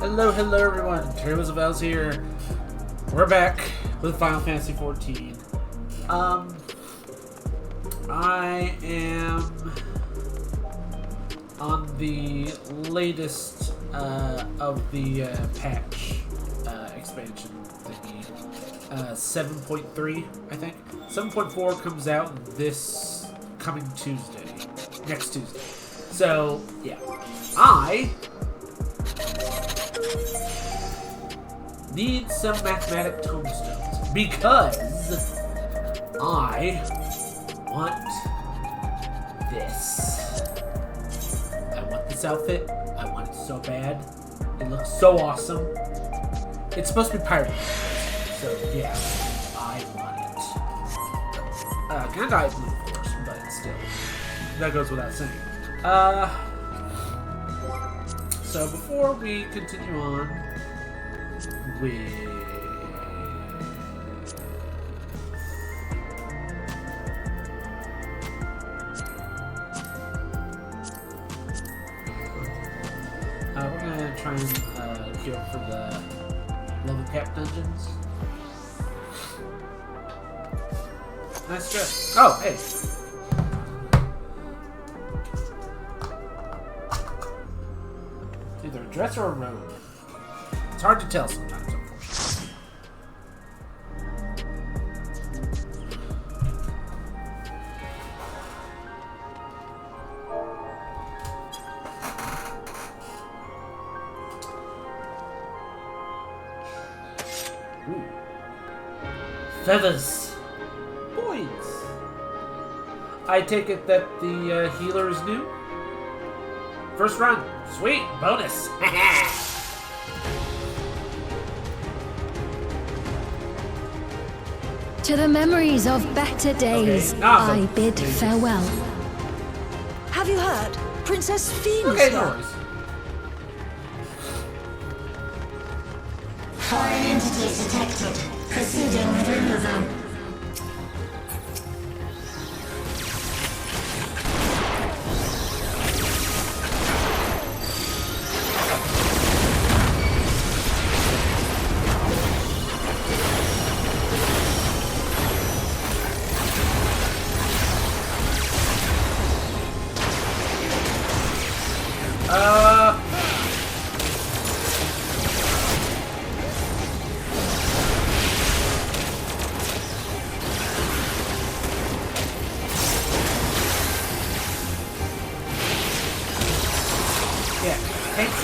Hello everyone, Tables of Elves here. We're back with Final Fantasy XIV. I am on the latest of the patch expansion thingy. 7.3, I think. 7.4 comes out this coming Tuesday. Next Tuesday. So, yeah. I need some mathematic tombstones because I want this. I want this outfit. I want it so bad. It looks so awesome. It's supposed to be pirate, so yeah, I want it. Can I dye it blue, of course, but still, that goes without saying. So before we continue on with we're gonna try and go for the level cap dungeons. Nice dress. Oh, hey. Either a dress or a robe. It's hard to tell sometimes, unfortunately. Ooh. Feathers. Points. I take it that the healer is new? First run. Sweet. Bonus. To the memories of better days, I bid farewell. Have you heard? Princess Fiend is Okay, here. no worries. Foreign entities detected. Proceeding with removal. Yeah, thanks.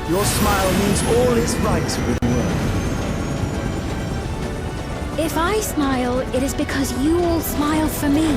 Your smile means all is right with the world. If I smile, it is because you all smile for me.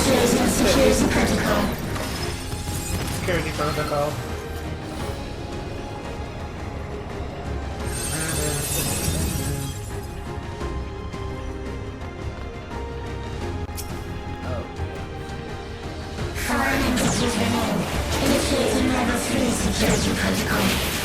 Initiating security protocol. Security protocol. Foreign entities remain. Initiating level 3 security protocol.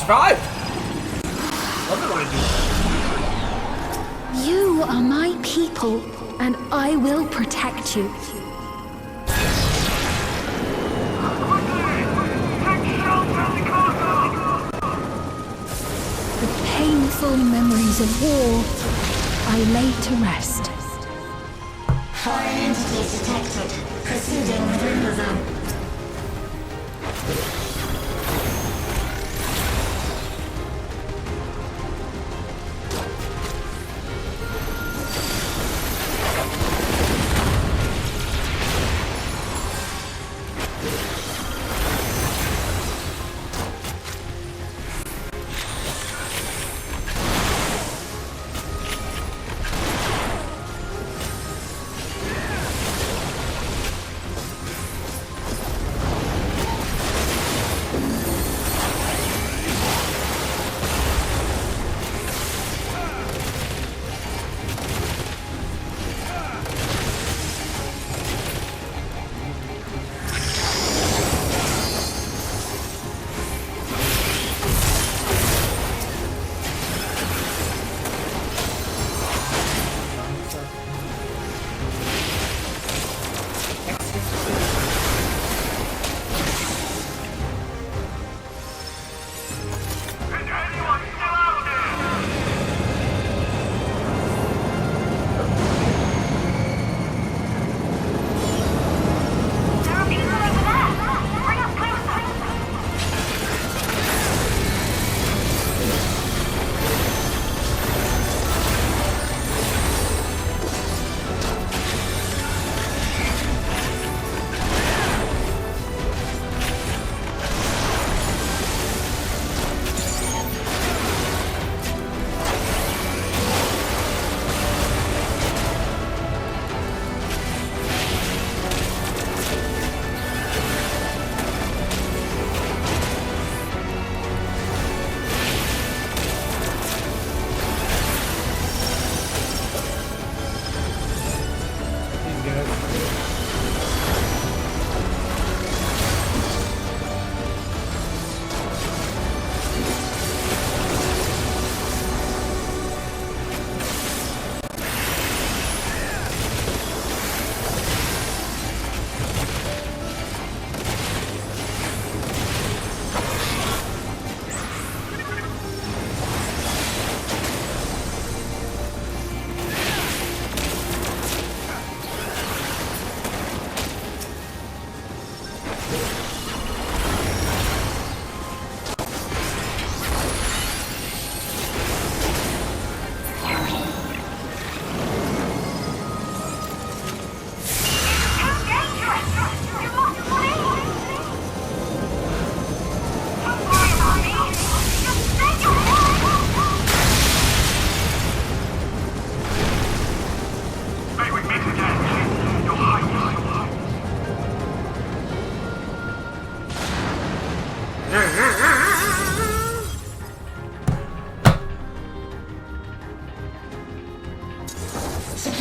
Survived! Love it when I do You are my people, and I will protect you. The painful memories of war I lay to rest. Foreign entities detected. Proceeding with removal.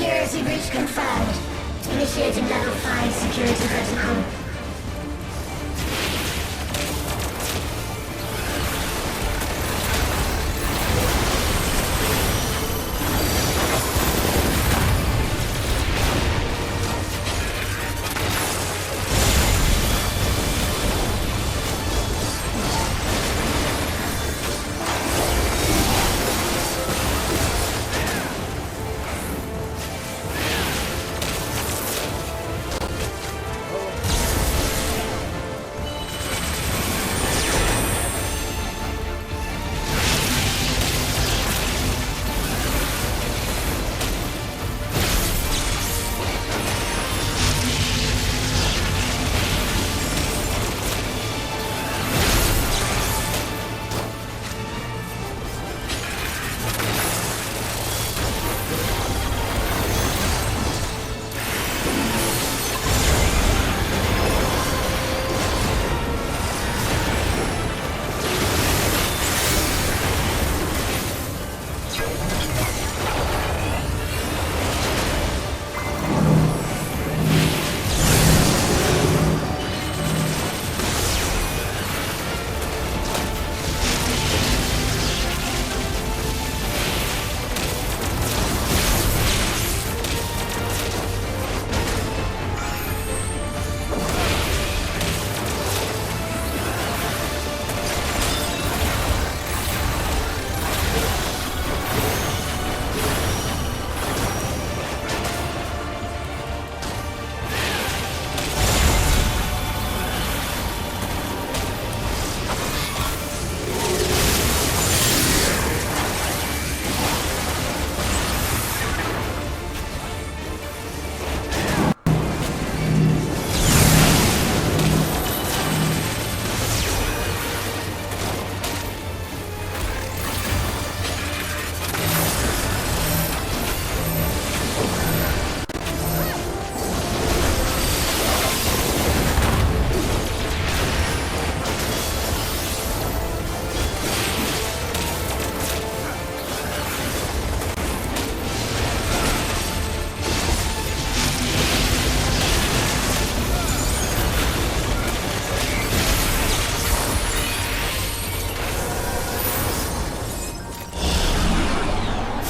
Security breach confirmed. Initiating level 5 security protocol.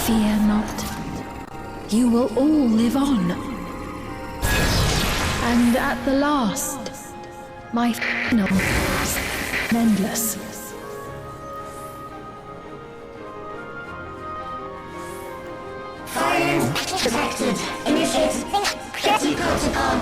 Fear not. You will all live on. And at the last, my final is endless. Fire detected. Initiating security protocol.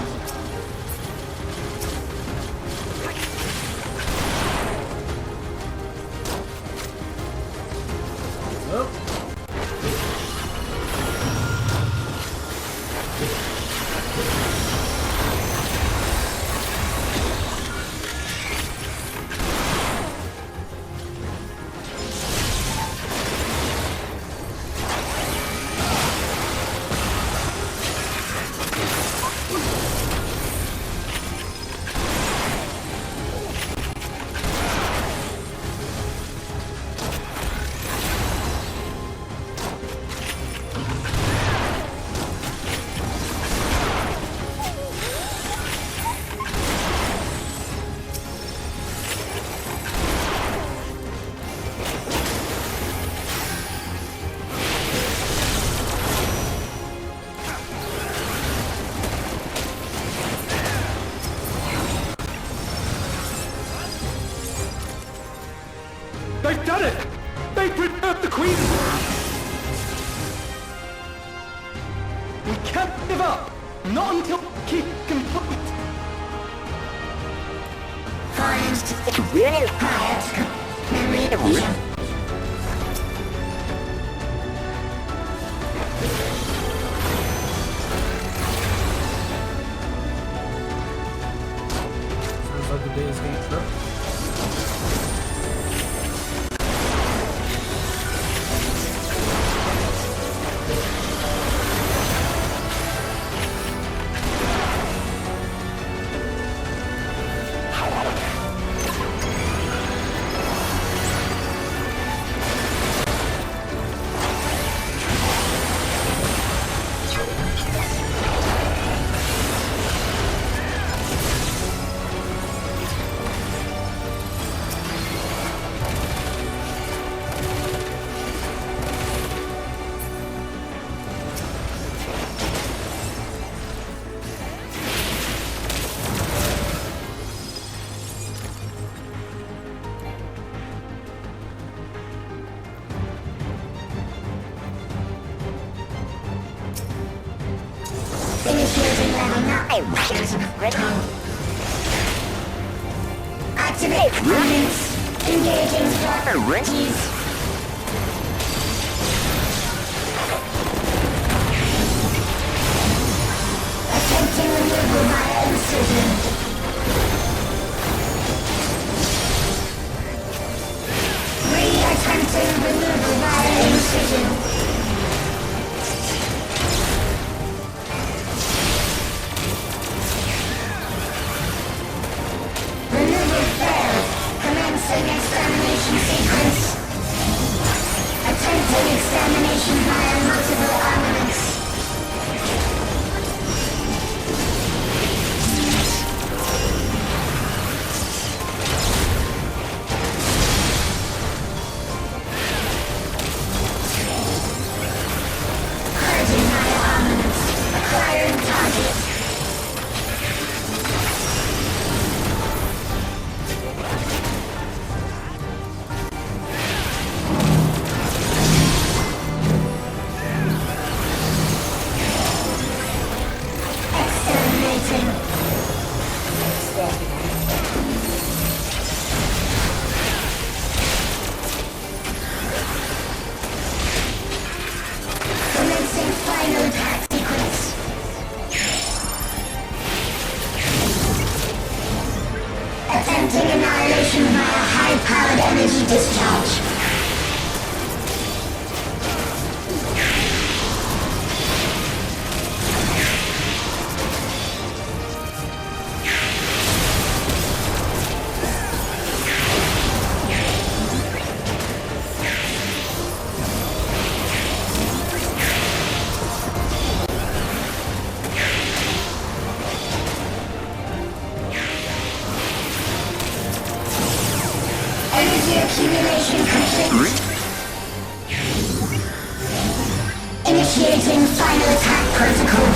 They've done it! They've preserved the Queen! We can't give up! Not until keep complete! Find real quiet. Memory evolution. Sounds like a day's game trip. Activate components. Engaging properties. Attempting removal via incision. Attempting removal via incision. Extermination sequence. Attempting extermination via multiple armaments. Purging via armaments. Acquiring target. Attempting annihilation via high-powered energy discharge. Accumulation complete. Initiating final attack protocol.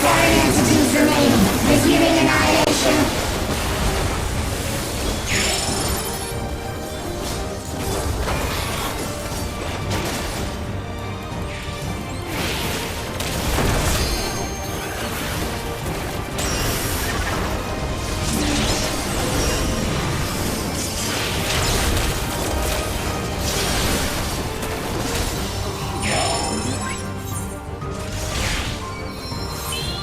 Foreign entities remain. Resuming annihilation.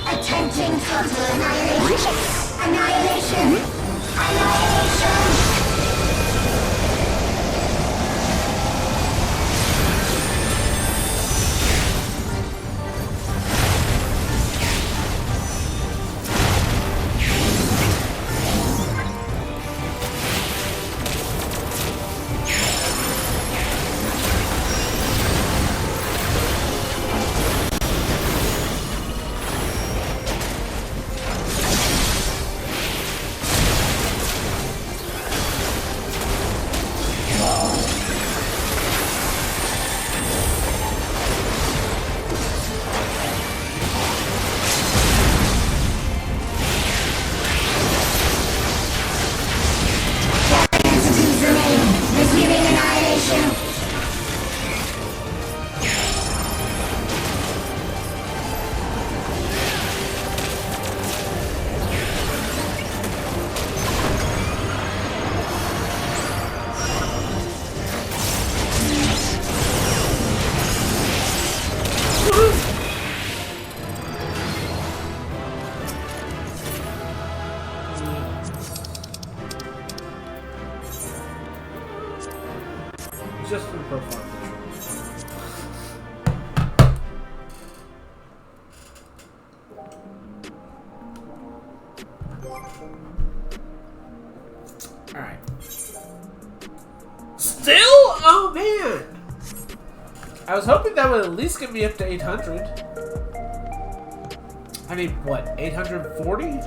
Attempting total annihilation. Annihilation. Annihilation. Just for profile pictures. Alright. Still? Oh man! I was hoping that would at least get me up to 800. I mean, what, 840?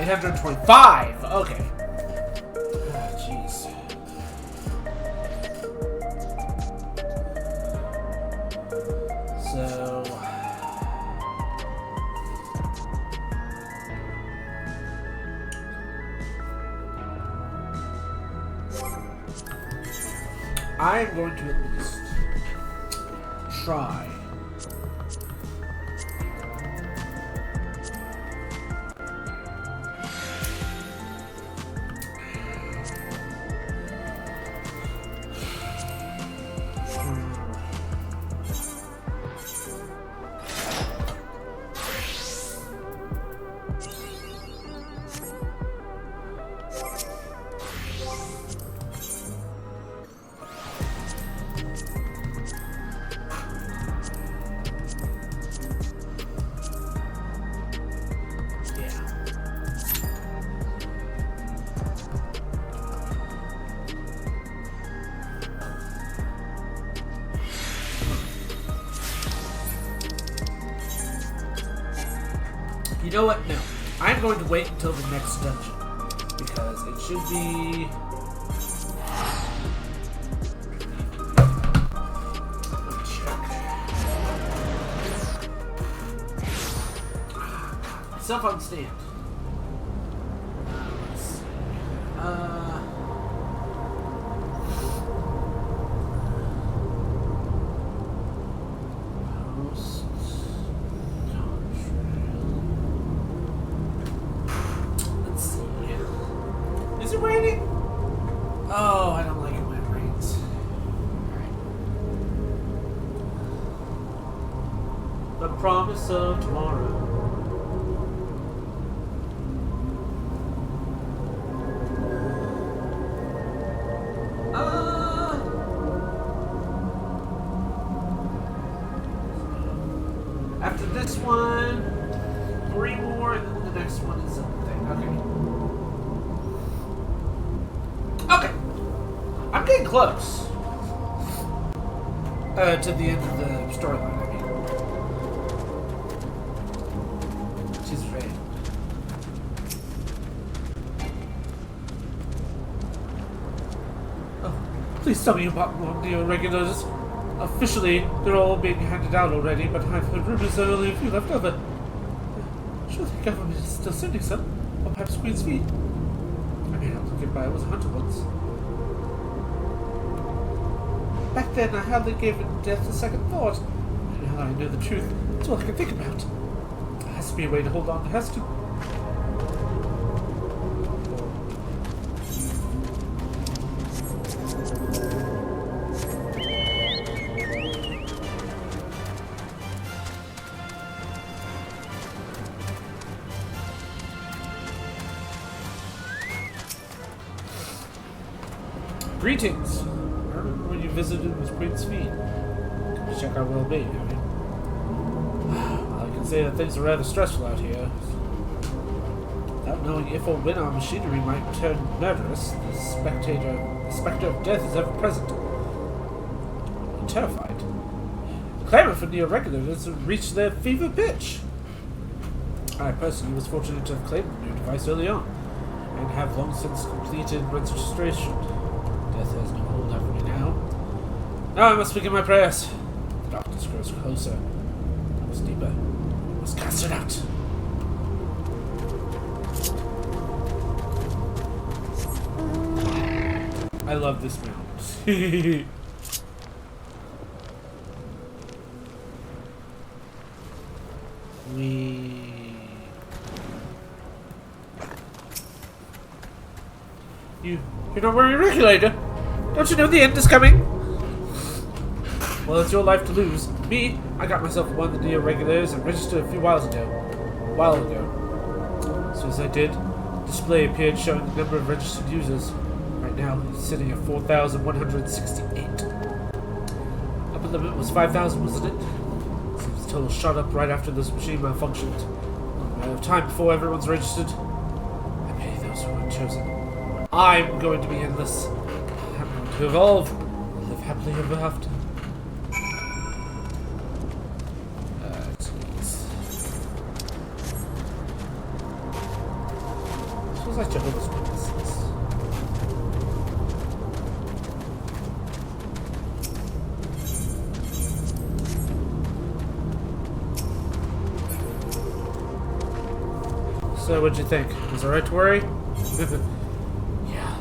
$825. Okay. Jeez. I'm going to at least try. You know what? No. I'm going to wait until the next dungeon. Because it should be... Let me check. Self on stand. Let's see. Post. Let's see. Is it raining? Oh, I don't like it when it rains. Alright. The promise of tomorrow. After this one, 3 more, and then the next one is a thing. Okay. Okay. I'm getting close. To the end of the storyline, I mean. She's afraid. Oh, please tell me about the irregulars. Officially, they're all being handed out already, but I've heard rumors there are only a few left over. Sure, the government is still sending some, or perhaps Queen's Feet. I may have to get by. I was a hunter once. Back then, I hardly gave death a second thought. Now that I know the truth, it's all I can think about. There has to be a way to hold on. There has to. Greetings! I remember when you visited with Queen's Feet. Come to check our well-being, have you? Well, I can say that things are rather stressful out here. Without knowing if or when our machinery might turn murderous, the specter of death is ever present. I'm terrified. The clamor for the irregulars has reached their fever pitch. I personally was fortunate to have claimed the new device early on, and have long since completed registration. Death has no hold over me now. Now I must begin my prayers. The darkness grows closer. It was deeper. I must cast it out. I love this mount. You're not wearing a regulator. Don't you know the end is coming? Well, it's your life to lose. Me, I got myself one of the irregulars and registered a while ago. As soon as I did, a display appeared showing the number of registered users. Right now, it's sitting at 4,168. Upper limit was 5,000, wasn't it? Seems the total shot up right after this machine malfunctioned. A matter of time before everyone's registered. I pity those who weren't chosen. I'm going to be endless. I'm going to evolve. Live happily ever after. Smells like Jehovah's Witnesses. So, what'd you think? Was it alright to worry? Yeah.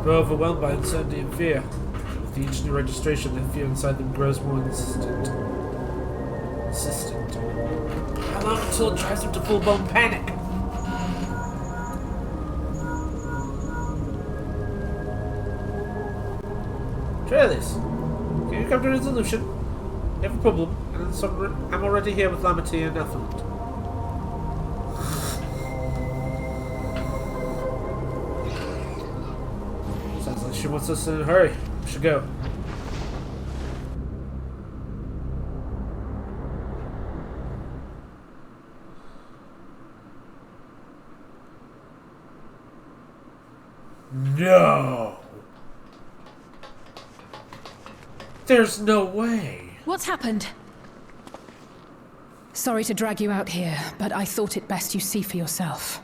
People are overwhelmed by uncertainty and fear. With each new registration, the fear inside them grows more insistent. How long until it drives them to full-blown panic? Try this. Can you come to a resolution? You have a problem, and I'm already here with Lamity and Ethelred. Sounds like she wants us in a hurry. We should go. No! There's no way! What's happened? Sorry to drag you out here, but I thought it best you see for yourself.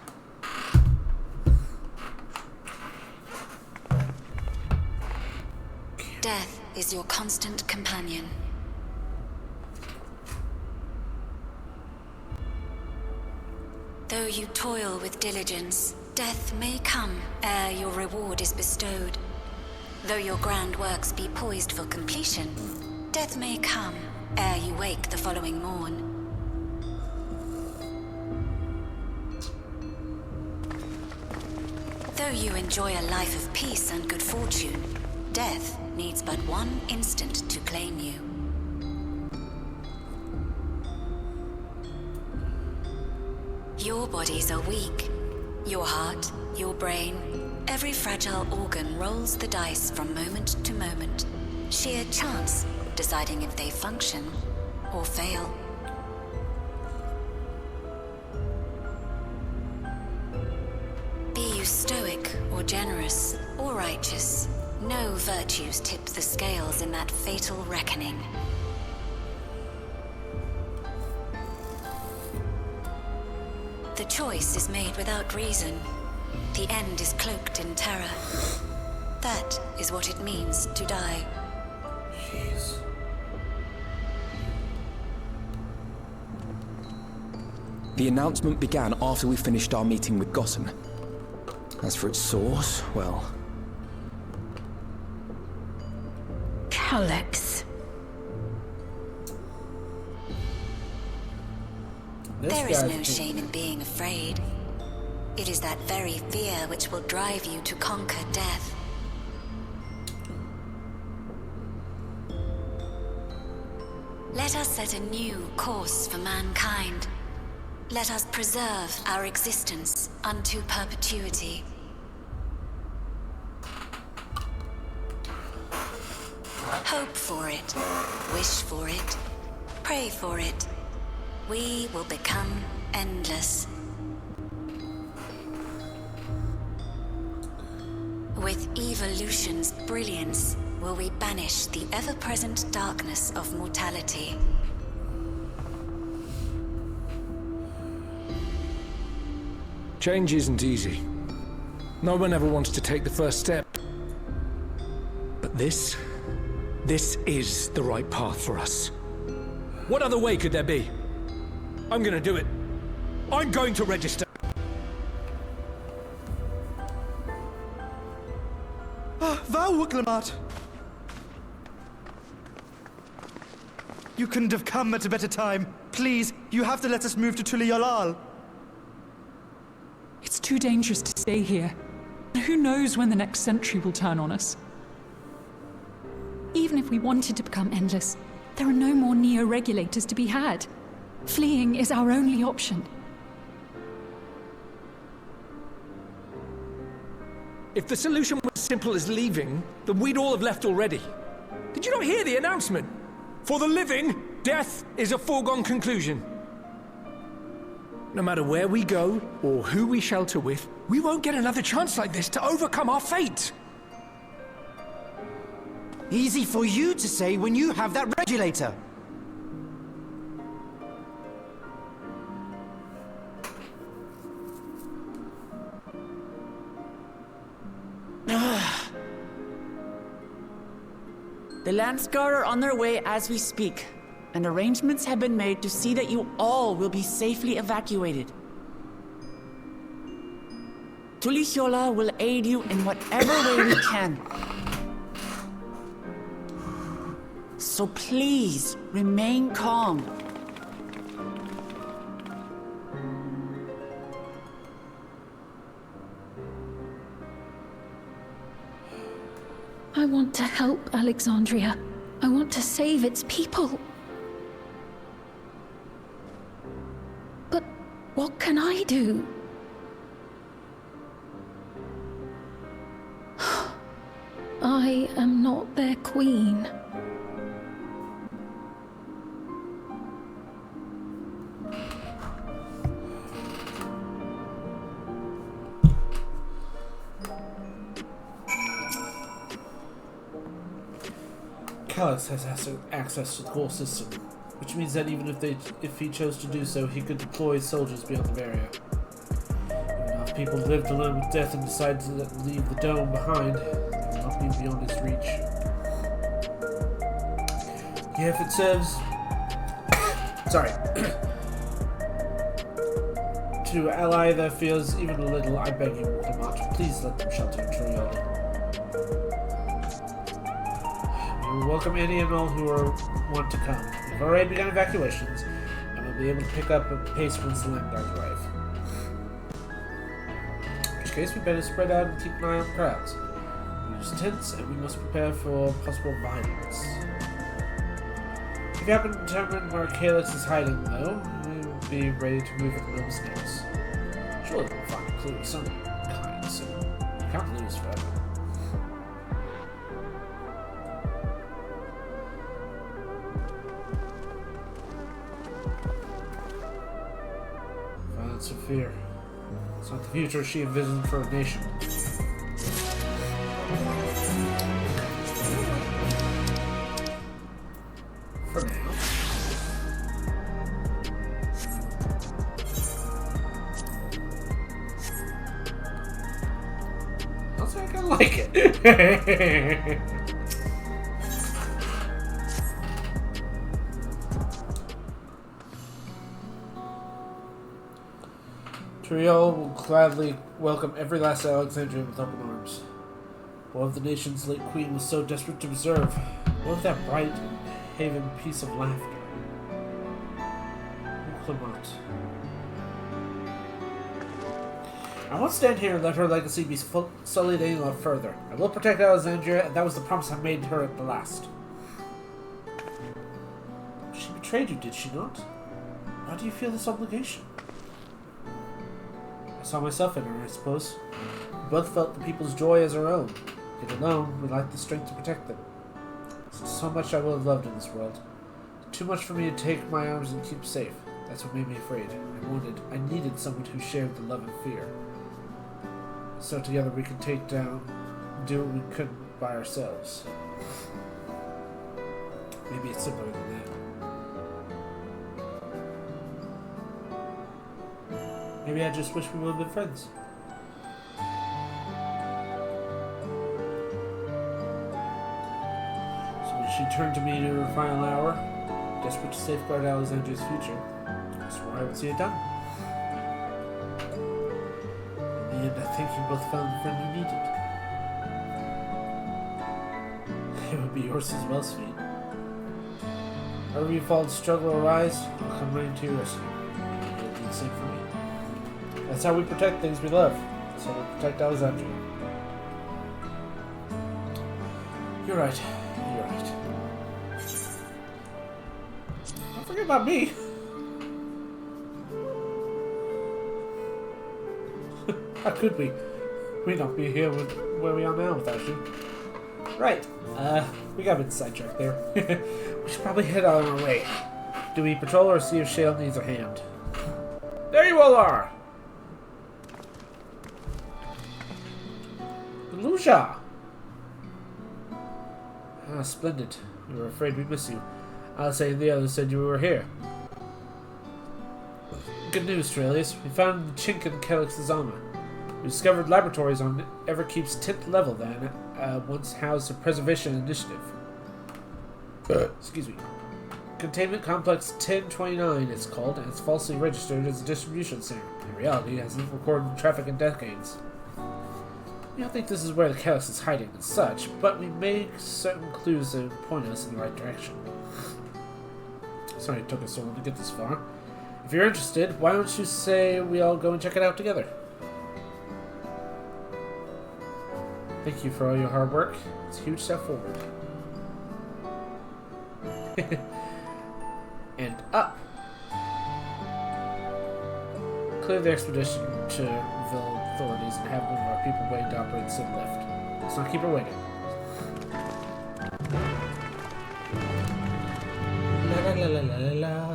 Death is your constant companion. Though you toil with diligence, death may come ere your reward is bestowed. Though your grand works be poised for completion, death may come ere you wake the following morn. Though you enjoy a life of peace and good fortune, death needs but one instant to claim you. Your bodies are weak. Your heart, your brain, every fragile organ rolls the dice from moment to moment. Sheer chance deciding if they function or fail. Be you stoic or generous or righteous, no virtues tip the scales in that fatal reckoning. The choice is made without reason. The end is cloaked in terror. That is what it means to die. Jeez. The announcement began after we finished our meeting with Gossen. As for its source, well... Alex. There is no shame in being afraid. It is that very fear which will drive you to conquer death. Let us set a new course for mankind. Let us preserve our existence unto perpetuity. Hope for it, wish for it, pray for it. We will become endless. With evolution's brilliance, will we banish the ever-present darkness of mortality. Change isn't easy. No one ever wants to take the first step. But this is the right path for us. What other way could there be? I'm gonna do it. I'm going to register. Vauwuklamat! You couldn't have come at a better time. Please, you have to let us move to Tuliolal. It's too dangerous to stay here. Who knows when the next century will turn on us? Even if we wanted to become endless, there are no more neo-regulators to be had. Fleeing is our only option. If the solution was as simple as leaving, then we'd all have left already. Did you not hear the announcement? For the living, death is a foregone conclusion. No matter where we go, or who we shelter with, we won't get another chance like this to overcome our fate. Easy for you to say when you have that regulator. The Landsguard are on their way as we speak, and arrangements have been made to see that you all will be safely evacuated. Tulisyola will aid you in whatever way we can. So please, remain calm. I want to help Alexandria. I want to save its people. But what can I do? I am not their queen. Calix has access to the whole system, which means that even if he chose to do so, he could deploy soldiers beyond the barrier. Even if people live to learn with death and decide to leave the dome behind, they will not be beyond his reach. Yeah, if it serves... Sorry. To ally their fears even a little, I beg you, Waltermont, please let them shelter in Trioli. We will welcome any and all who want to come. We've already begun evacuations, and we'll be able to pick up a pace once the land guards arrive. In which case, we better spread out and keep an eye on crowds. We use tents, and we must prepare for possible violence. If you happen to determine where Calix is hiding, though, we will be ready to move at the moment's notice. Surely we'll find a clue of some kind soon. We can't lose forever. Violence or fear. It's not the future she envisioned for a nation. For now. I'll say I kinda like it. Triol will gladly welcome every last Alexandrian with open arms. What if the nation's late queen was so desperate to preserve? What if that bright and haven piece of laughter? Clement. I won't stand here and let her legacy be sullied any further. I will protect Alexandria, and that was the promise I made her at the last. She betrayed you, did she not? Why do you feel this obligation? I saw myself in her, I suppose. We both felt the people's joy as our own. Yet alone, we lacked the strength to protect them. So much I would have loved in this world. Too much for me to take my arms and keep safe. That's what made me afraid. I needed someone who shared the love and fear. So together we could do what we couldn't by ourselves. Maybe it's simpler than that. Maybe I just wish we would have been friends. So when she turned to me in her final hour, desperate to safeguard Alexandria's future, I swore I would see it done. In the end, I think you both found the friend you needed. It would be yours as well, sweet. Wherever you fall, struggle, or rise, I'll come running to your rescue. You'll do the same for me. That's how we protect things we love. That's how we protect Alexandria. You're right. You're right. Don't forget about me. How could we? We'd not be here where we are now without you. Right. We got a bit sidetracked there. We should probably head on our way. Do we patrol or see if Shale needs a hand? There you all are! Lucia! Ah, splendid. We were afraid we'd miss you. Alice and the others said you were here. Good news, Trelius. We found the chink in Calix's armor. We discovered laboratories on Everkeep's 10th level that once housed a preservation initiative. Excuse me. Containment Complex 1029 it's called, and it's falsely registered as a distribution center. In reality, it hasn't recorded traffic in decades. We don't think this is where the Calyx is hiding and such, but we make certain clues that point us in the right direction. Sorry it took us so long to get this far. If you're interested, why don't you say we all go and check it out together? Thank you for all your hard work. It's a huge step forward. And up. Clear the expedition to reveal authorities and have one of our people waiting to operate the sim lift. Let's not keep her waiting. La la la la la la.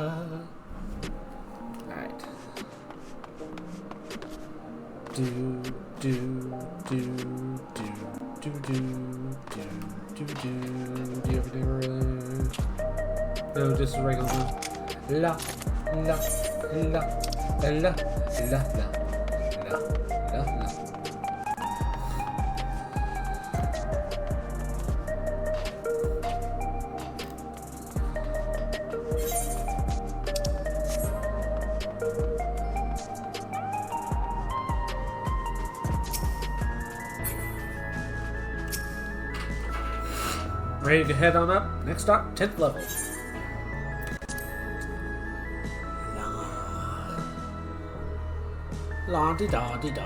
Alright. Do do do do do do do do do. Do you ever do? No, just a regular one. La la la la la la la. Ready to head on up? Next stop, 10th level. La di da di da.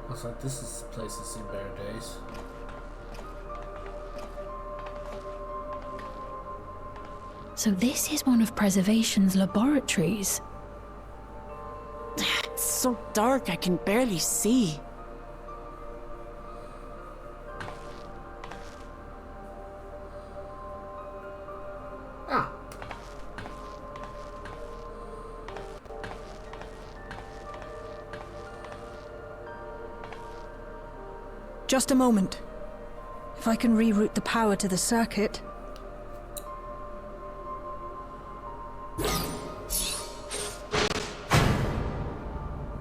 Looks like this is the place that's seen better days. So this is one of Preservation's laboratories. It's so dark I can barely see. Ah. Just a moment. If I can reroute the power to the circuit.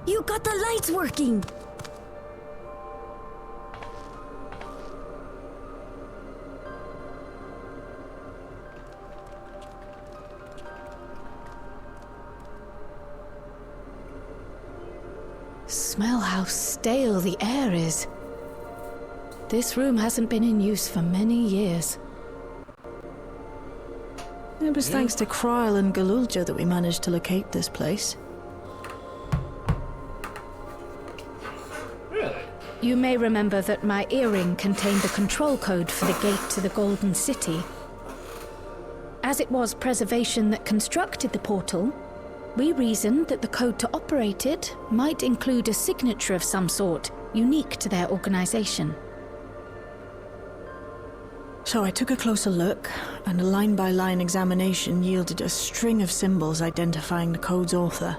You got the lights working! Smell how stale the air is. This room hasn't been in use for many years. It was thanks to Kryl and Galulja that we managed to locate this place. You may remember that my earring contained the control code for the gate to the Golden City. As it was Preservation that constructed the portal, we reasoned that the code to operate it might include a signature of some sort, unique to their organization. So I took a closer look, and a line-by-line examination yielded a string of symbols identifying the code's author.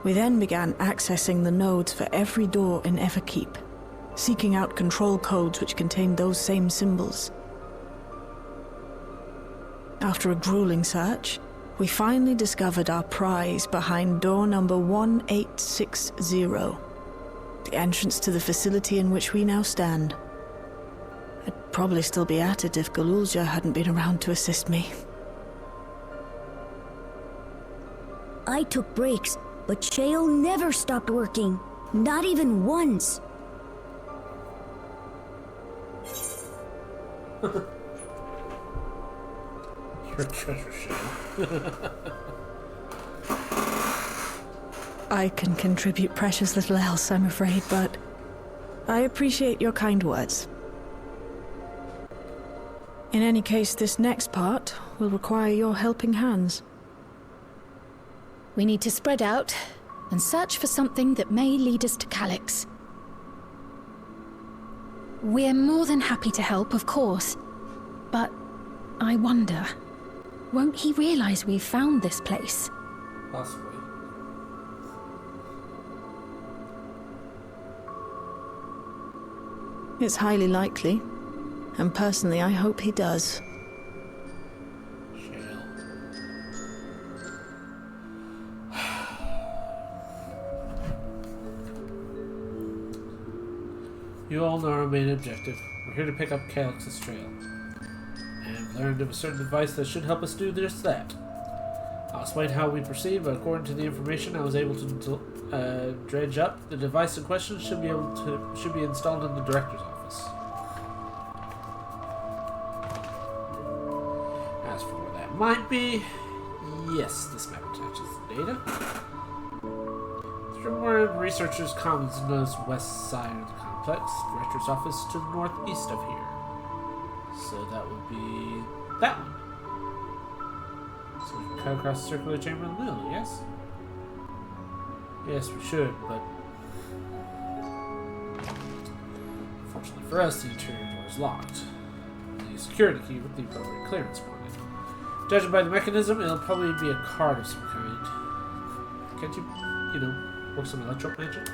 We then began accessing the nodes for every door in FFXIV, seeking out control codes which contained those same symbols. After a grueling search, we finally discovered our prize behind door number 1860, the entrance to the facility in which we now stand. I'd probably still be at it if Galulja hadn't been around to assist me. I took breaks, but Shale never stopped working. Not even once. You're a treasure, Shale. I can contribute precious little else, I'm afraid, but I appreciate your kind words. In any case, this next part will require your helping hands. We need to spread out and search for something that may lead us to Calyx. We're more than happy to help, of course. But I wonder, won't he realize we've found this place? Possibly. It's highly likely, and personally I hope he does. You all know our main objective. We're here to pick up Calyx's trail. And learned of a certain device that should help us do just that. I'll explain how we proceed, but according to the information I was able to dredge up, the device in question should be installed in the director's office. As for where that might be, yes, this map attaches the data. From where researchers' commons in the west side of the complex, director's office to the northeast of here. So that would be that one. So we can cut across the circular chamber in the middle, yes? Yes, we should, but unfortunately for us, the interior door is locked. The security key with the appropriate clearance on it. Judging by the mechanism, it'll probably be a card of some kind. Can't you, work some electro magic?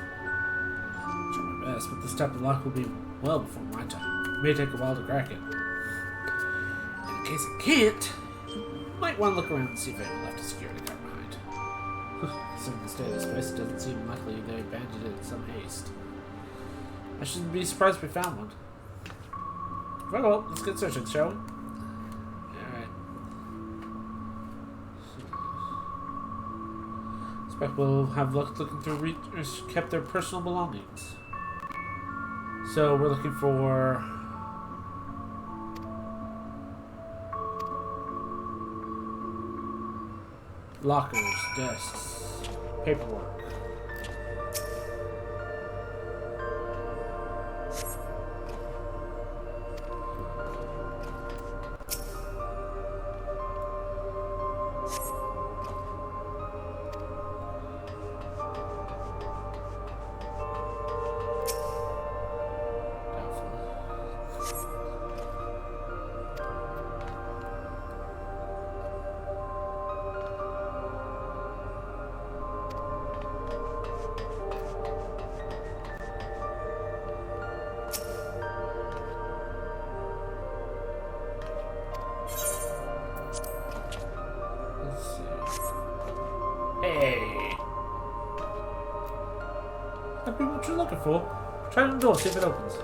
I'll try my best, but this type of lock will be well before my time. It may take a while to crack it. In case it can't, you might want to look around and see if anyone left a security guard behind. Considering the state of this place, it doesn't seem likely they abandoned it in some haste. I shouldn't be surprised if we found one. Very well, let's get searching, shall we? Alright. Expect we'll have luck looking through readers kept their personal belongings. So we're looking for lockers, desks, paperwork. Hey! That'd be what you're looking for. Try the door, see if it opens.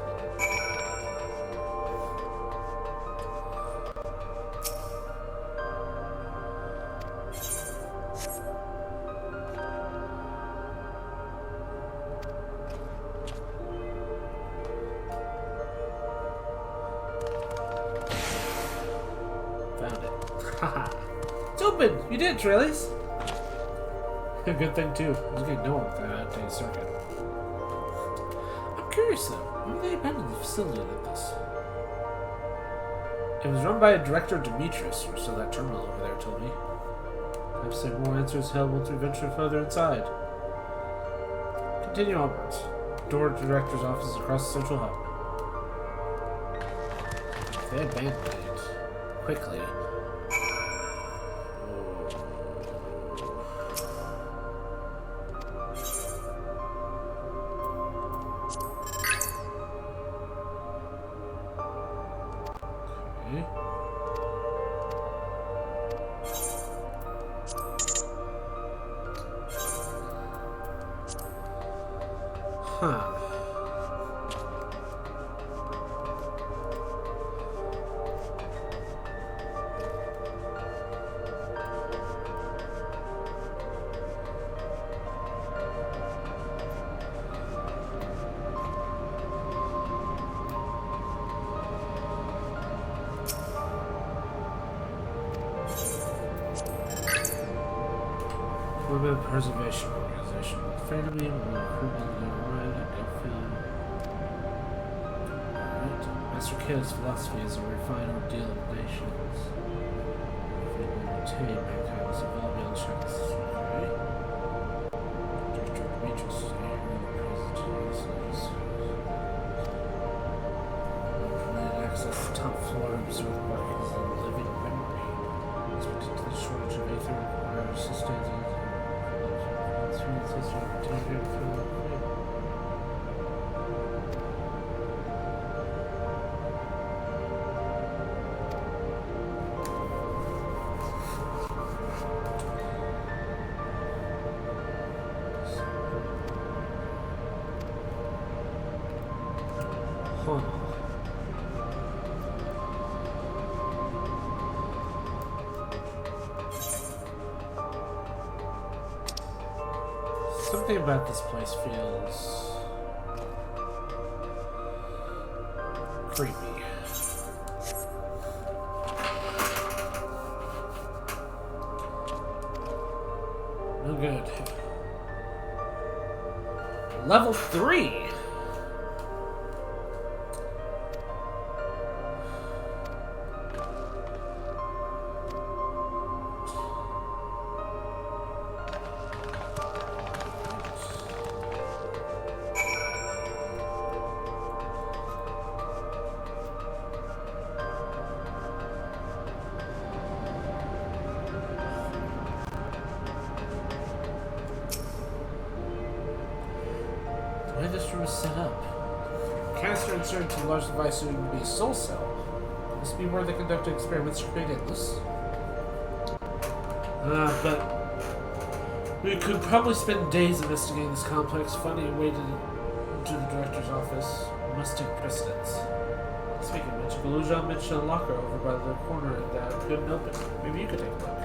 Found it. Haha. It's open! You did, Trellis! A good thing too. I was getting nowhere with that outdated circuit. I'm curious though, why they abandoned the facility like this? It was run by a director, Demetrius, or so that terminal over there told me. Perhaps there are more answers held once we venture further inside. Continue onwards. Door to the director's office is across the central hub. If they abandoned it quickly. Huh. Women Preservation Organization. Family and recruitment. Master Kid's philosophy is a refined ordeal of nations. If we retain mankind as evolved beyond shackles, okay? Director Demetrius is here in the presentations. Permitted access to top floor and observe buckets of living memory. Expected to the shortage of ether requires sustained through the system of continued field. Something about this place feels creepy. No good. Level 3. The way this room is set up. Canister inserted to a large device so it would be a soul cell. This would be where they conduct experiments to create endless. But we could probably spend days investigating this complex. Finding a way to the director's office must take precedence. Speaking of which, Galuja mentioned a locker over by the corner that couldn't open. Maybe you could take a look.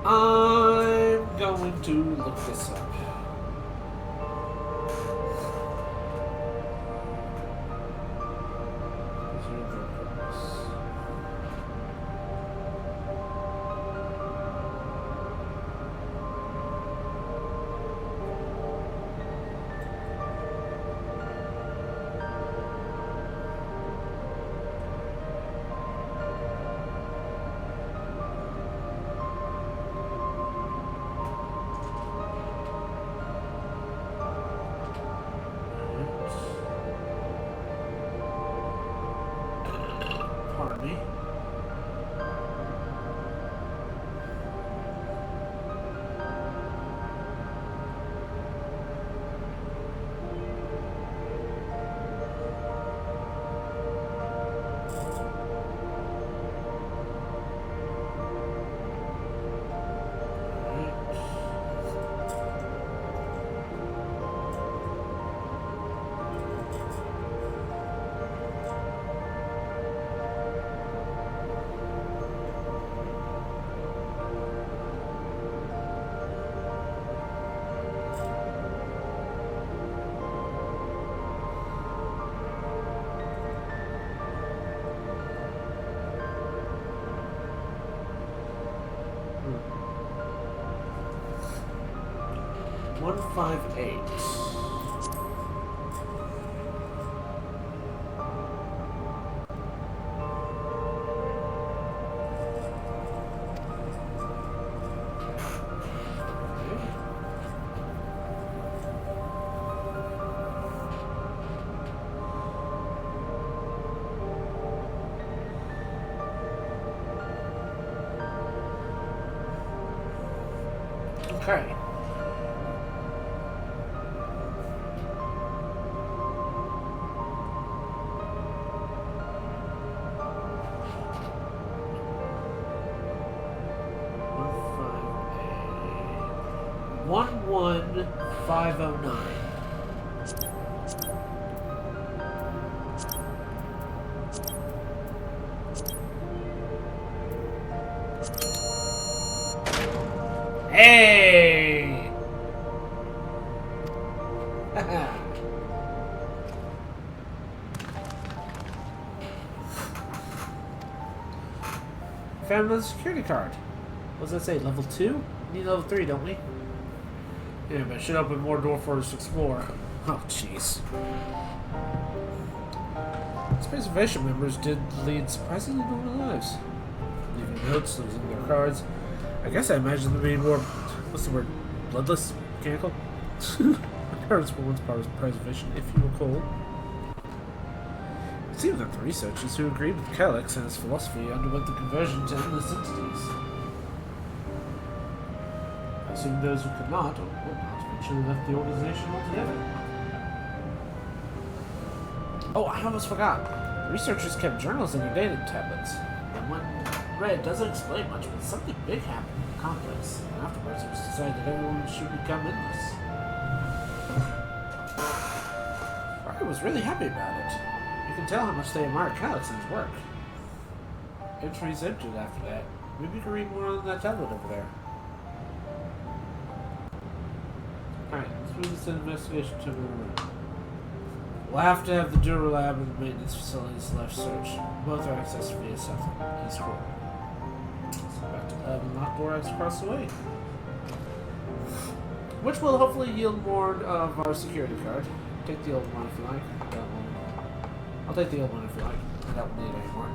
I'm going to look this up. Pardon me. One 158. Okay. One 11509. Hey! Found another security card. What does that say? Level 2? We need level 3, don't we? Yeah, but it should open more door for us to explore. Oh, jeez. These preservation members did lead surprisingly normal lives. Leaving notes, losing their cards. I guess I imagine them being more, what's the word, bloodless? Mechanical? My cards were once part of preservation, if you recall. It seems that the researchers who agreed with Calyx and his philosophy underwent the conversion to endless entities. I assume those who could not, or would not, eventually left the organization altogether. Oh, I almost forgot. The researchers kept journals in their data tablets. And when Red doesn't explain much, but something big happened in the complex. And afterwards, it was decided that everyone should become endless. Rocket was really happy about it. You can tell how much they admired Calyx and his work. Entries entered after that. Maybe you can read more on that tablet over there. Alright, let's move this investigation to the room. We'll have to have the Dura Lab and the maintenance facilities left searched. Both are accessed via south and east corridor. So back to the lab and locked door across the way. Which will hopefully yield more of our security card. Take the old one if you like. I'll take the old one if you like. I don't need it anymore.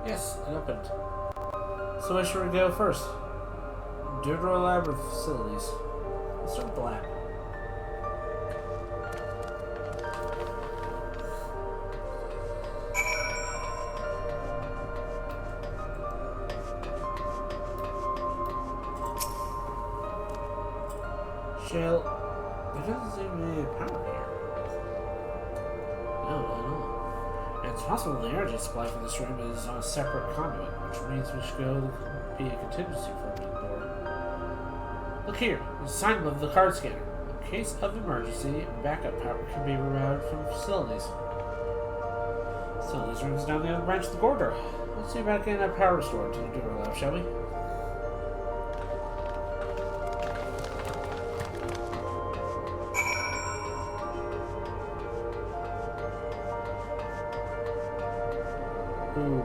Yes, it opened. So where should we go first? Dura Lab or facilities? Let's start with the lab. Shale, there doesn't seem to be any power here. No, not at all. It's possible the energy supply for this room is on a separate conduit, which means we should go be a contingency for a main door. Look here, there's a sign above the card scanner. In case of emergency, backup power can be routed from facilities. Facilities room is down the other branch of the corridor. Let's see about getting that power restored to the Dura Lab, shall we? Ooh.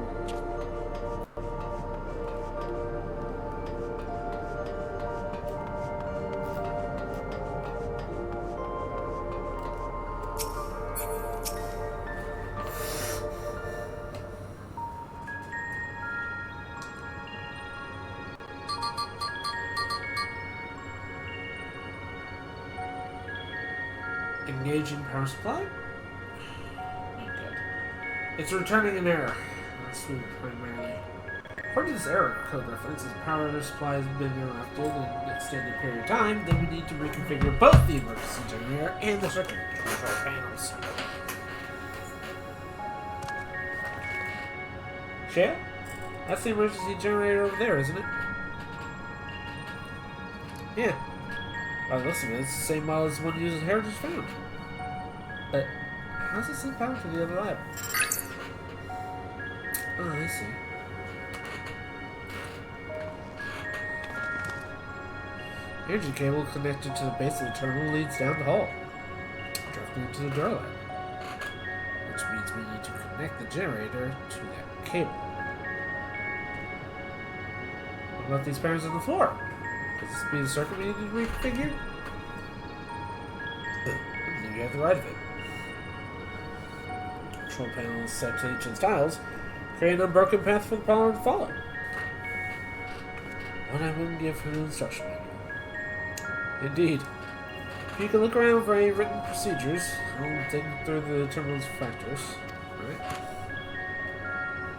Engaging power supply? Not good. It's returning an error. Primarily. According to this error code reference, as power supply has been interrupted in an extended period of time, then we need to reconfigure both the emergency generator and the circuit control panels. Shale? That's the emergency generator over there, isn't it? Yeah. By the looks of it, it's the same model as the one used at Heritage found. But how's it send power to the other lab? Oh, I see. Energy cable connected to the base of the terminal leads down the hall, directly into the Dura Lab. Which means we need to connect the generator to that cable. What about these panels on the floor? Could this be the circuit we need to reconfigure? I believe you have the right of it. Control panel is set to each of the tiles. Create an unbroken path for the power to follow. One I wouldn't give for the instruction manual. Indeed. If you can look around for any written procedures, I'll take you through the terminal's factors. Alright.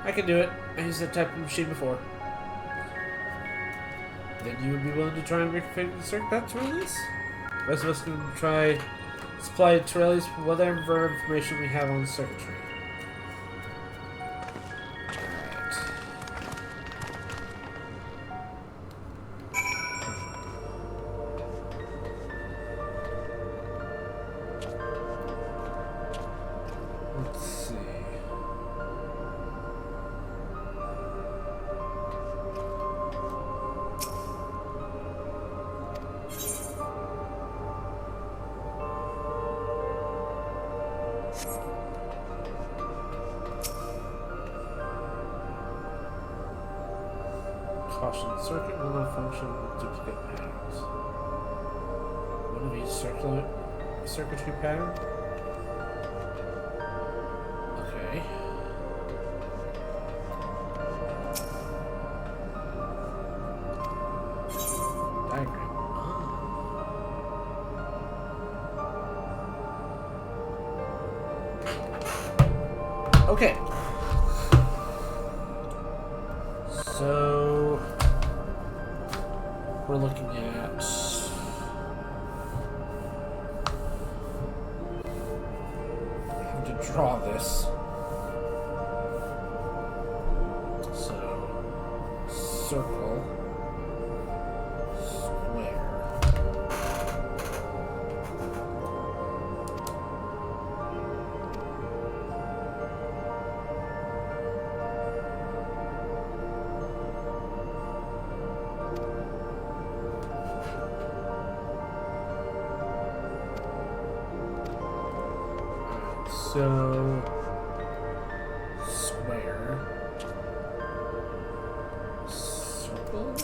I can do it. I used that type of machine before. Then you would be willing to try and reconfigure the circuit path to release? The rest of us can try to supply to release whatever information we have on the circuitry. Caution, the circuit will not function with duplicate patterns. One of each circuitry pattern? Okay. So we're looking at how to draw this. So circle, square. So, square, circle,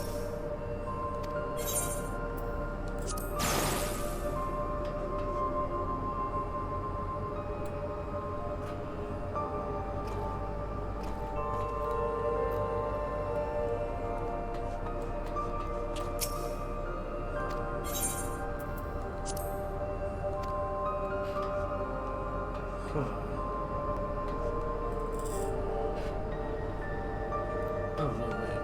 Oh, no, wait.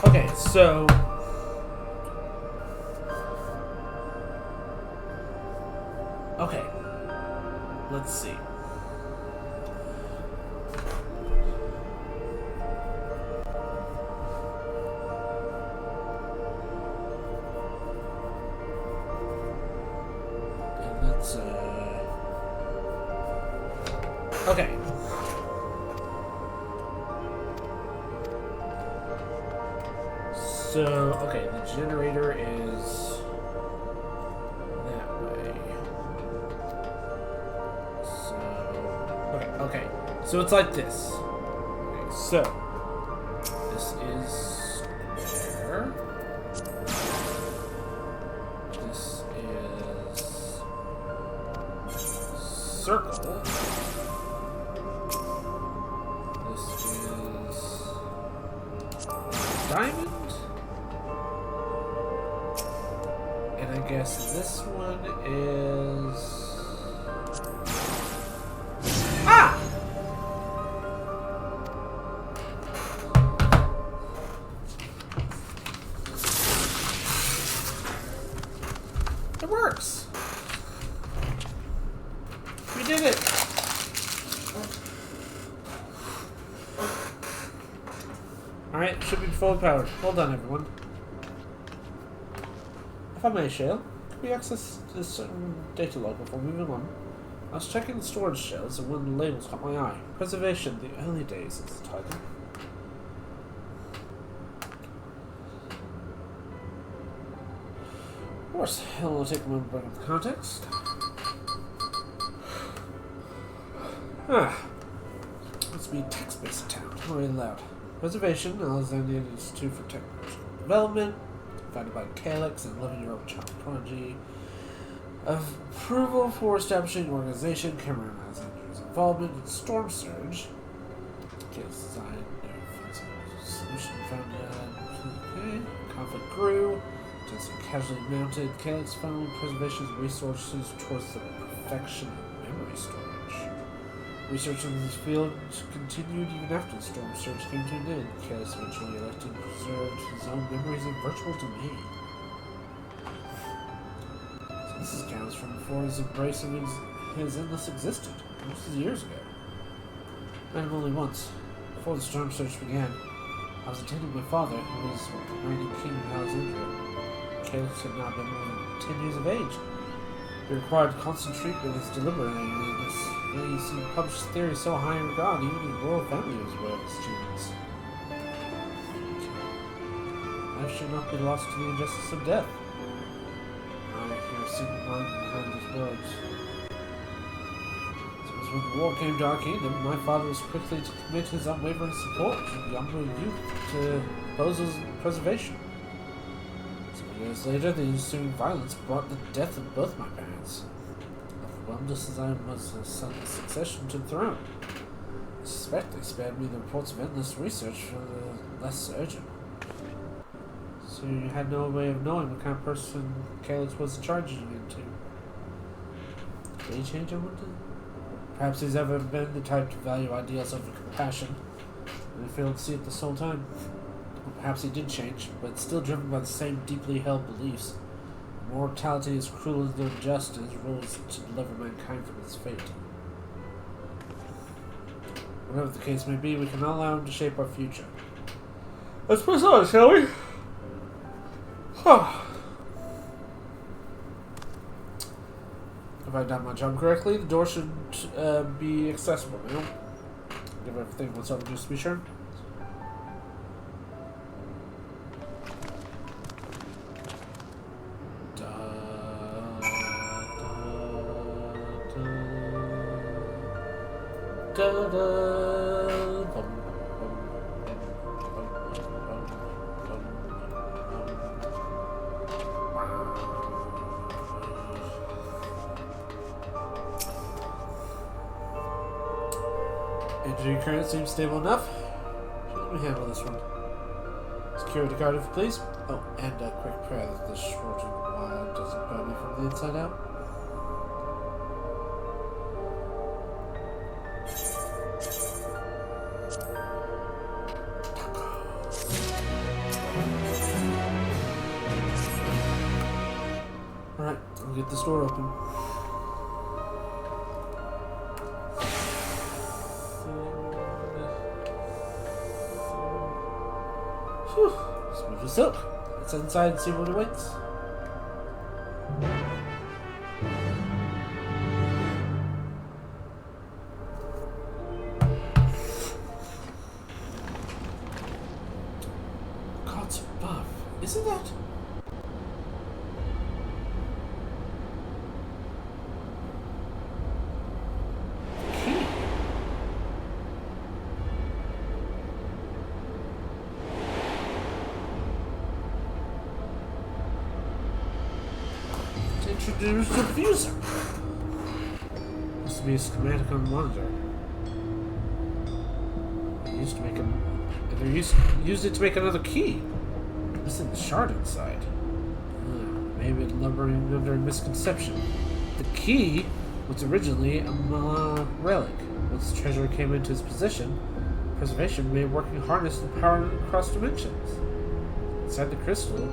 Okay, so okay. Let's see. And let's okay. So, okay, the generator is that way. So, okay, so it's like this. Okay, so this is square. This is circle. This is diamond. And I guess this one is... Ah! It works! We did it! Alright, should be fully powered. Well done, everyone. If I may, Shale, could we access this certain data log before moving on? I was checking the storage shelves and one of the labels caught my eye. Preservation, the early days is the title. Of course, it'll take a moment to bring up the context. Let's be a text-based town. I'll read it aloud. Preservation, Alexandria Institute for Technological Development, founded by Calyx and 11-year-old child prodigy. Approval for establishing an organization, Cameron Alexandria's involvement in Storm Surge. Calyx design, solution found, okay. Conflict grew. Just casually mounted. Calyx funneled preservation's resources towards the perfection of memory storage. Research in this field continued even after the Storm Surge came to an end. Calyx eventually elected and preserved his own memories in virtual domain. So this is counts from before his embrace of his endless existed. This is years ago. Met him only once. Before the Storm Surge began, I was attending my father, who was reigning king of Alexandria. Calyx had now been more than 10 years of age. He required constant treatment as deliberating. Yet he seemed to publish theories so high in regard, even his royal family was aware of his achievements. Life should not be lost to the injustice of death. I hear a secret mind behind these words. So it was when the war came to our kingdom, my father was quickly to commit his unwavering support to the younger youth to proposals and preservation. Several years later, the ensuing violence brought the death of both my parents. overwhelmed just as I was a son of succession to the throne. I suspect they spared me the reports of endless research for the less urgent. So you had no way of knowing what kind of person Calyx was charging into. Did he change, I wonder? Perhaps he's ever been the type to value ideals over compassion, and I failed to see it this whole time. Or perhaps he did change, but still driven by the same deeply held beliefs. Mortality is cruel and unjust, and his role is to deliver mankind from its fate. Whatever the case may be, we can not allow him to shape our future. Let's press on, shall we? Have I done my job correctly? The door should be accessible now. Give everything once overdue to be sure. Energy current seems stable enough. Let me handle this one. Security guard, if you please. Oh, and a quick prayer that this short and wild doesn't burn me from the inside out. Alright, I'll get this door open. Whew, smooth as silk. Let's head inside and see what awaits. Gods above, isn't that? Introduce the diffuser. Must be a schematic on the monitor. They used to make used it to make another key. Missing the shard inside. Maybe laboring under a misconception. The key was originally a Mala relic. Once the treasure came into its possession, preservation made working harness the power across dimensions. Inside the crystal,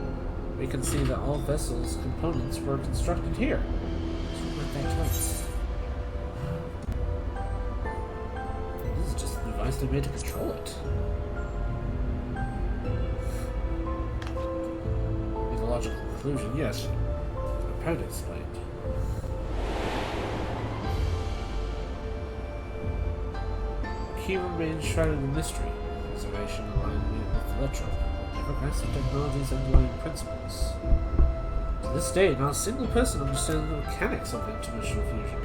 we can see that all vessels' components were constructed here. So what that place? This is just a device they made to control it. The logical conclusion, yes. Prepared to explain. Key remains shrouded in mystery. Preservation alignment with Electro. Progressive technology's underlying principles. To this day, not a single person understands the mechanics of interdimensional fusion.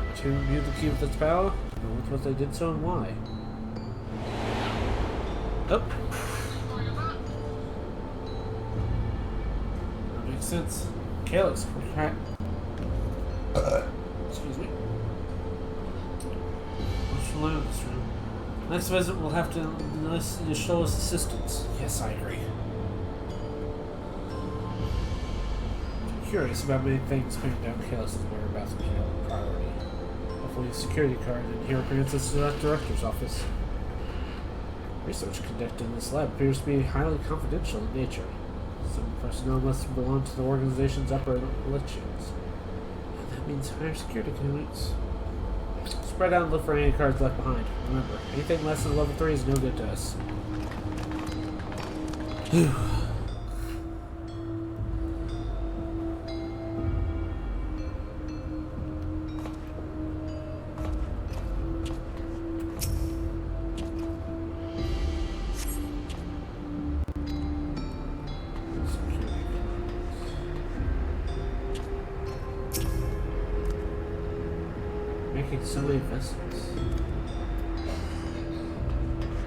But who imbued the key with its power, know with what they did so and why. Oh. That makes sense. Calyx, excuse me. Much to learn in this room. Next visit, we'll have to show us assistance. Yes, I agree. I'm curious about many things pinning down Calyx's whereabouts and priority. Hopefully a security card and here grants us to the director's office. Research conducted in this lab appears to be highly confidential in nature. Some personnel must belong to the organization's upper echelons. And that means higher security clearance. Spread out and look for any cards left behind. Remember, anything less than level 3 is no good to us. Making so many vessels.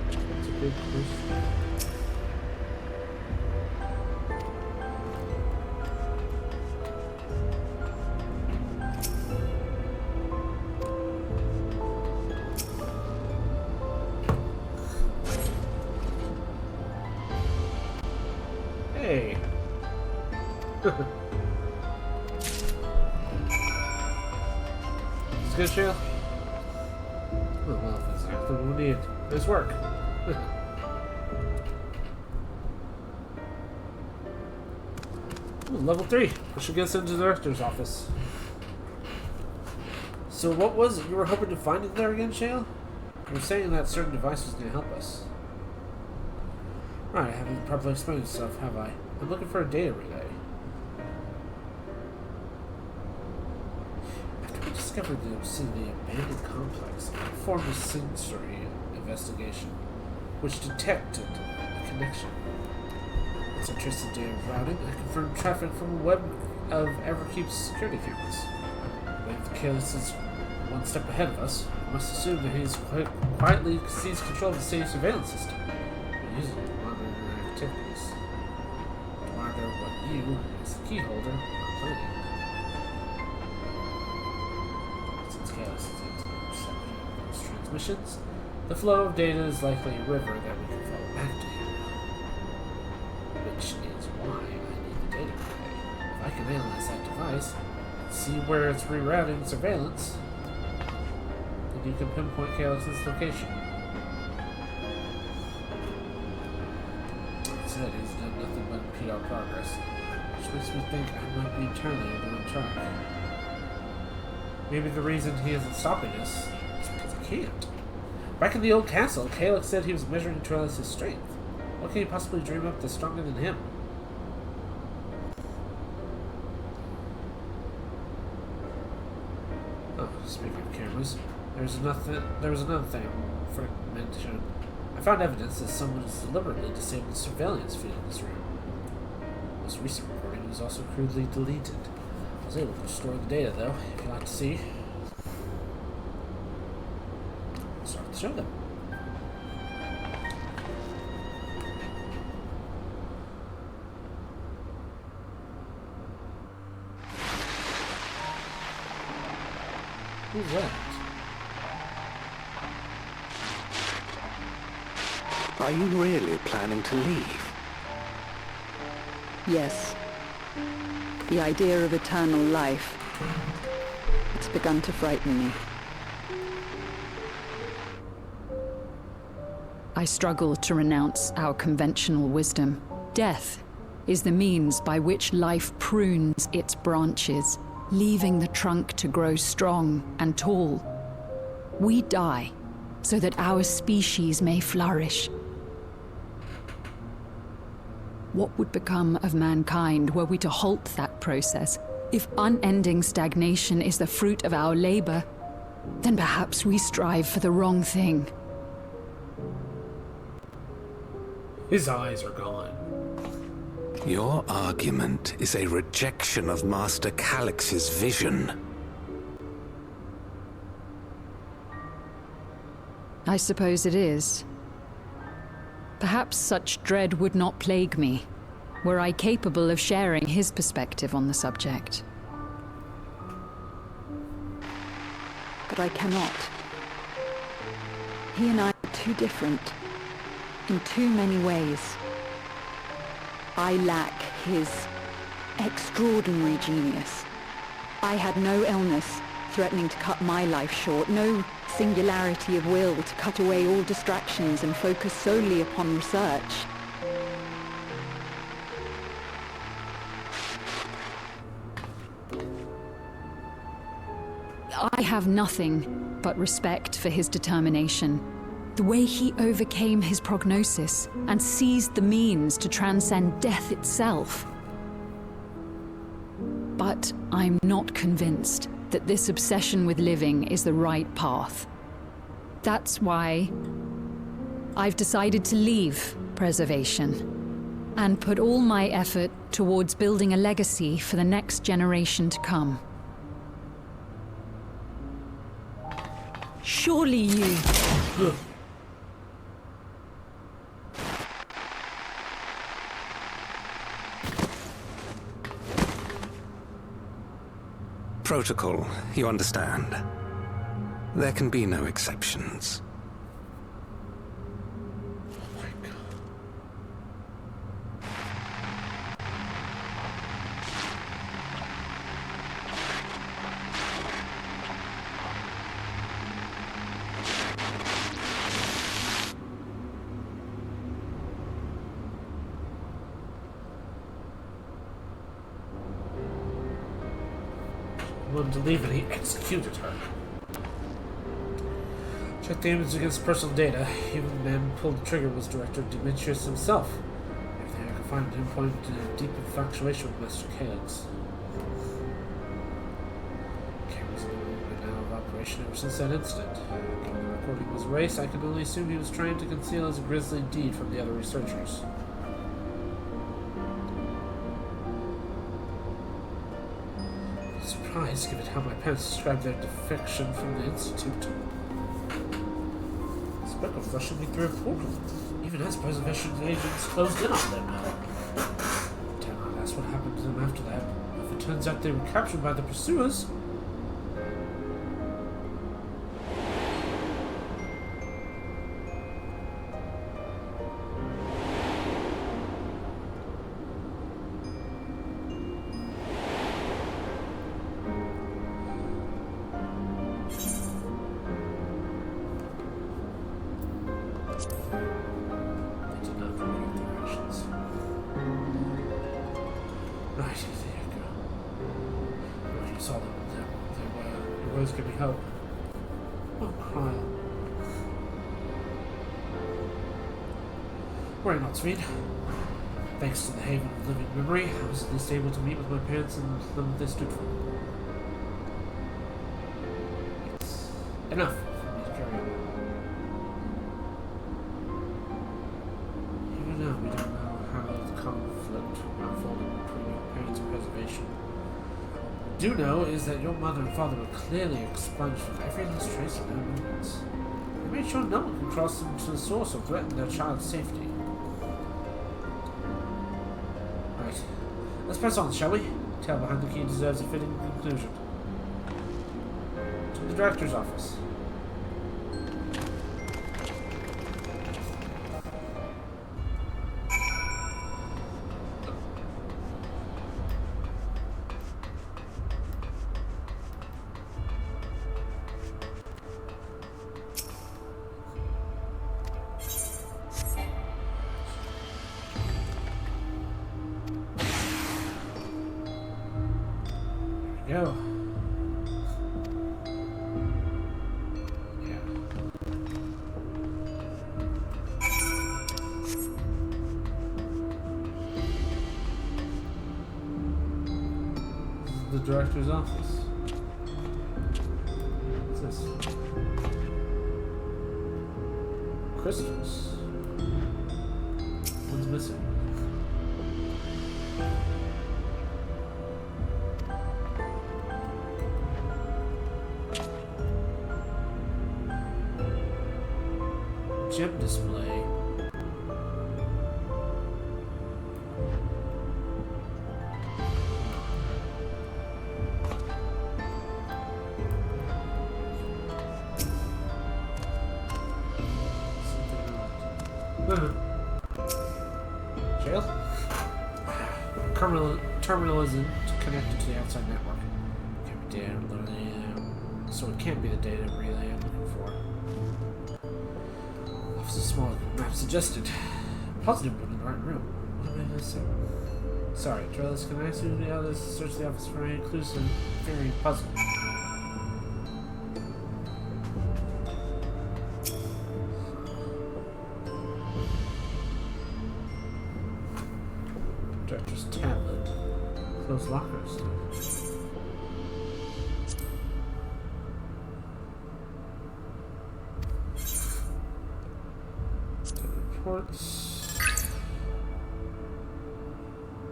That's a big question. It's good, Shale? Oh, well, that's exactly what we need. Nice work. Ooh, level 3. We should get us into the director's office. So what was it you were hoping to find in there again, Shale? You were saying that certain device was going to help us. Right, I haven't properly explained myself, have I? I'm looking for a data relay. After we discovered the obscenity abandoned complex, I performed a sensory investigation, which detected a connection. Once I traced the data routing, I confirmed traffic from a web of Everkeep's security cameras. If the Kalis is one step ahead of us, we must assume that he's quietly seized control of the city's surveillance system and using it to monitor our activities. To monitor what you, as the key holder, are planning. Since Kalis is able to intercept those transmissions, the flow of data is likely a river that we can follow back to him. Which is why I need the data relay. If I can analyze that device, see where it's rerouting surveillance, then you can pinpoint Calix's location. Like I said, he's done nothing but impede our progress, which makes me think I might be entirely on track. Maybe the reason he isn't stopping us is because he can't. Back in the old castle, Calix said he was measuring Trellis' strength. What can he possibly dream up that's stronger than him? Oh, speaking of cameras, there was another thing Frank mentioned. I found evidence that someone has deliberately disabled the surveillance feed in this room. This recent recording was also crudely deleted. I was able to restore the data, though, if you'd like to see. I'll start to show them. Who's that? Are you really planning to leave? Yes. The idea of eternal life, it's begun to frighten me. I struggle to renounce our conventional wisdom. Death is the means by which life prunes its branches, leaving the trunk to grow strong and tall. We die so that our species may flourish. What would become of mankind were we to halt that process? If unending stagnation is the fruit of our labor, then perhaps we strive for the wrong thing. His eyes are gone. Your argument is a rejection of Master Calix's vision. I suppose it is. Perhaps such dread would not plague me, were I capable of sharing his perspective on the subject. But I cannot. He and I are too different, in too many ways. I lack his extraordinary genius. I had no illness threatening to cut my life short, no singularity of will to cut away all distractions and focus solely upon research. I have nothing but respect for his determination. The way he overcame his prognosis and seized the means to transcend death itself. But I'm not convinced that this obsession with living is the right path. That's why I've decided to leave preservation and put all my effort towards building a legacy for the next generation to come. Surely you... Protocol, you understand. There can be no exceptions. wanted to leave and he executed her. Check the images against personal data. Even the man who pulled the trigger was Director Demetrius himself. Everything I could find him pointed to a deep infatuation with Master Calyx. Cameras in the room are now of operation ever since that incident. Given the recording was erased, I can only assume he was trying to conceal his grisly deed from the other researchers. Surprised given how my parents described their defection from the Institute. Spoke of rushing me through a portal, even as preservation agents closed in on them. Dare not ask what happened to them after that. If it turns out they were captured by the pursuers. Give me hope. Oh, cry. Worry not, sweet. Thanks to the Haven of Living Memory, I was at least able to meet with my parents and learn what they stood for. It's enough for me to carry on. Even now, we don't know how the conflict unfolded between your parents and preservation. Do know is that your mother and father were clearly expunged from every last trace of their movements. They made sure no one could cross them to the source or threaten their child's safety. Right. Let's press on, shall we? Tale behind the key deserves a fitting conclusion. To the director's office. Go. Yeah. This is the director's office. What's this? Crystals. One's missing. Gem display. Jail? Terminal isn't connected to the outside network. Can't be data relay, so it can't be the data relay I'm looking for. Office is small, the map suggested. Positive I'm in the right room. What am I missing? Sorry, Trellis, can I ask you the others to search the office for any clues? I'm very puzzled. Director's tablet. Closed lockers. Reports.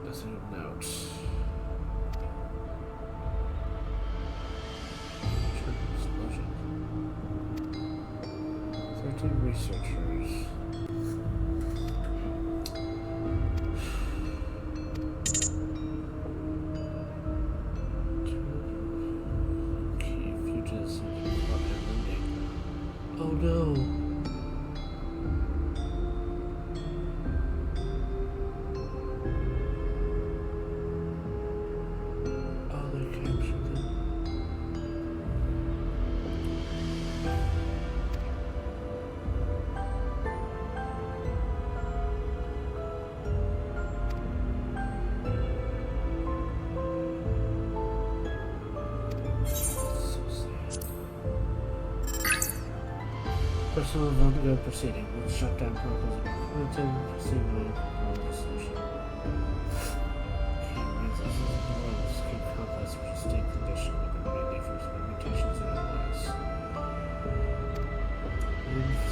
Nothing of note. Explosion. 13 researchers. Okay, fugitives. Oh no. Personal Vongo proceeding. Let's shut down Chronicles of Quentin. Proceed with the solution. Escape complex, which is state condition with the remaining efforts, mutations, and otherwise.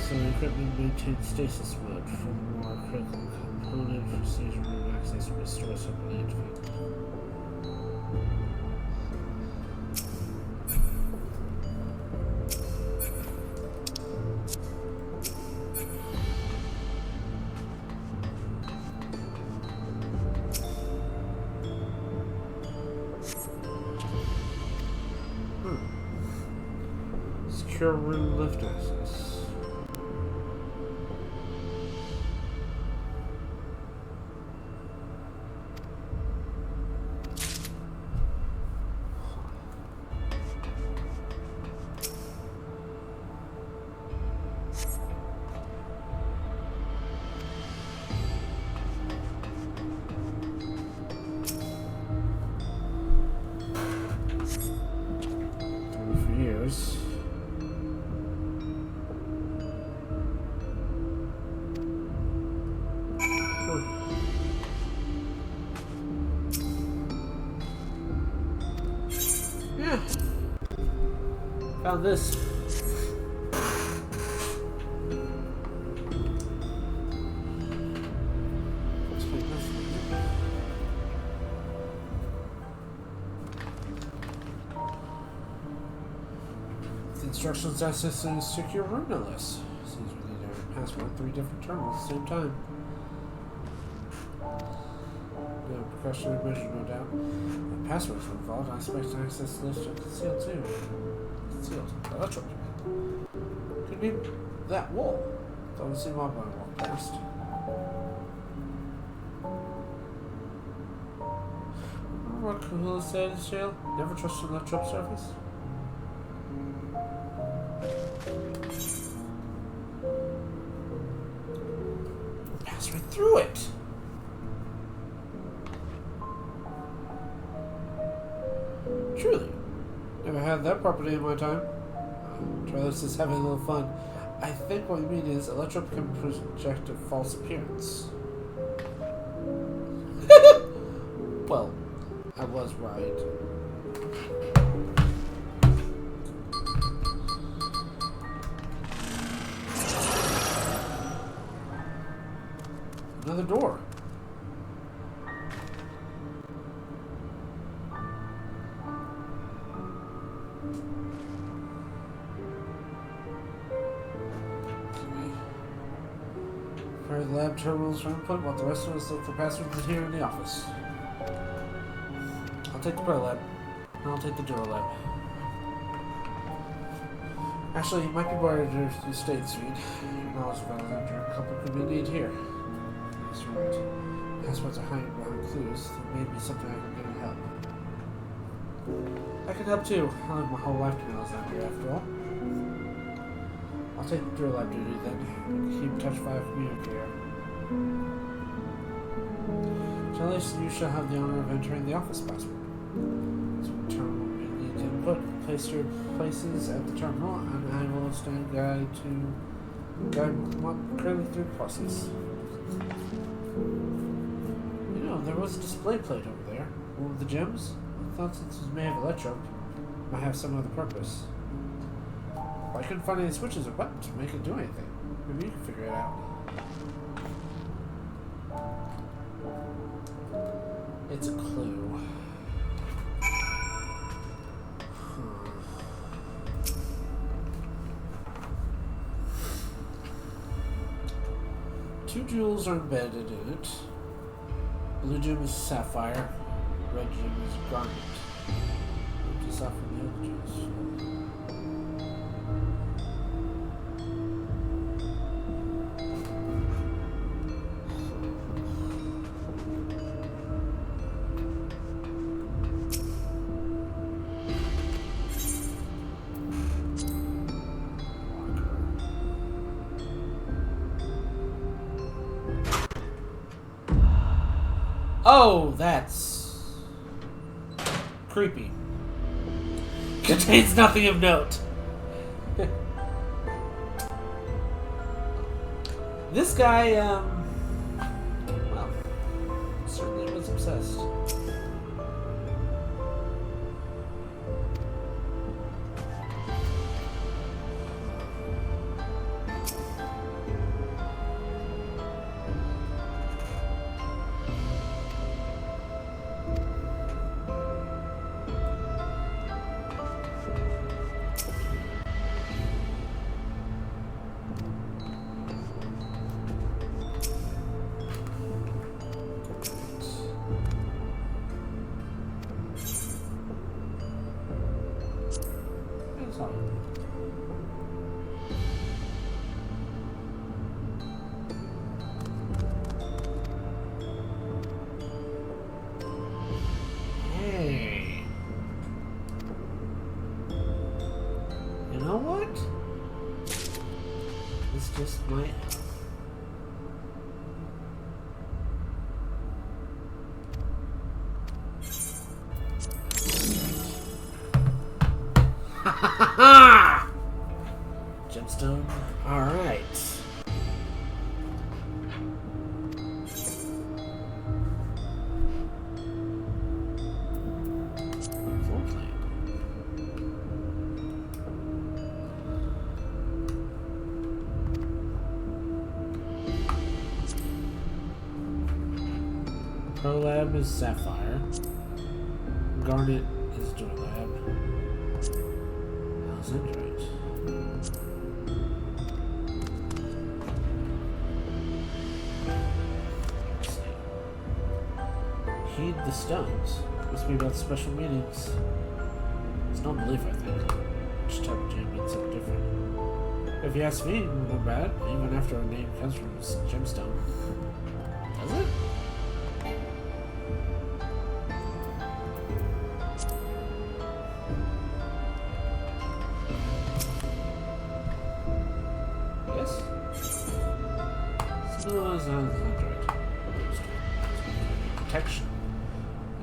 So equipment maintains stasis mode for more critical component procedure room access will restore separately into field. Secure room lift access. For years. Yeah. Found this. The instructions access a secure room no less. Seems we need a password 3 different terminals at the same time. No precautionary measure, no doubt. The passwords were involved. I expect to access the list are concealed too. Concealed. Electric. Could be that wall. Don't see my boy walk past. Remember what Kahula said in jail? Never trust an electric surface? Pass right through it! Truly. Never had that property in my time. Travis is having a little fun. I think what you mean is Electro can project a false appearance. Well, I was right. Another door. Prepare the lab terminals for input while the rest of us look for passwords in here in the office. I'll take the prayer lab. And I'll take the Duro lab. Actually, it might be better to do State Suite. Your knowledge of Alexander a couple could be needed here. That's right. Passwords are hiding behind clues. There may be something I can get to help. I can help too. I lived my whole life to be Alexander after all. I'll take the Duro lab duty then. Keep touch 5 communicator. Charles, you shall have the honor of entering the office password. So the terminal may need to input. Place your places at the terminal, and I will stand guide currently through the process. You know, there was a display plate over there. One of the gems. I thought since it was made of electro, it might have some other purpose. But I couldn't find any switches or buttons to make it do anything. Maybe you can figure it out. It's a clue. Two jewels are embedded in it. Blue gem is sapphire, red gem is garnet. Just off from the other jewels. Oh, that's creepy. Contains nothing of note. This guy, well, certainly was obsessed. Hey. You know what? This just might... Ha ha ha! Gemstone. Alright. Floor plan. Prolab is Sapphire. Garnet is Dorlab. Alexandrite. Heed the stones. Must be about special meanings. It's not belief, I think. Each type of gem means something different. If you ask me, not bad, even after our name comes from this gemstone. Does it? Yes? Still is Alexandrite. Protection.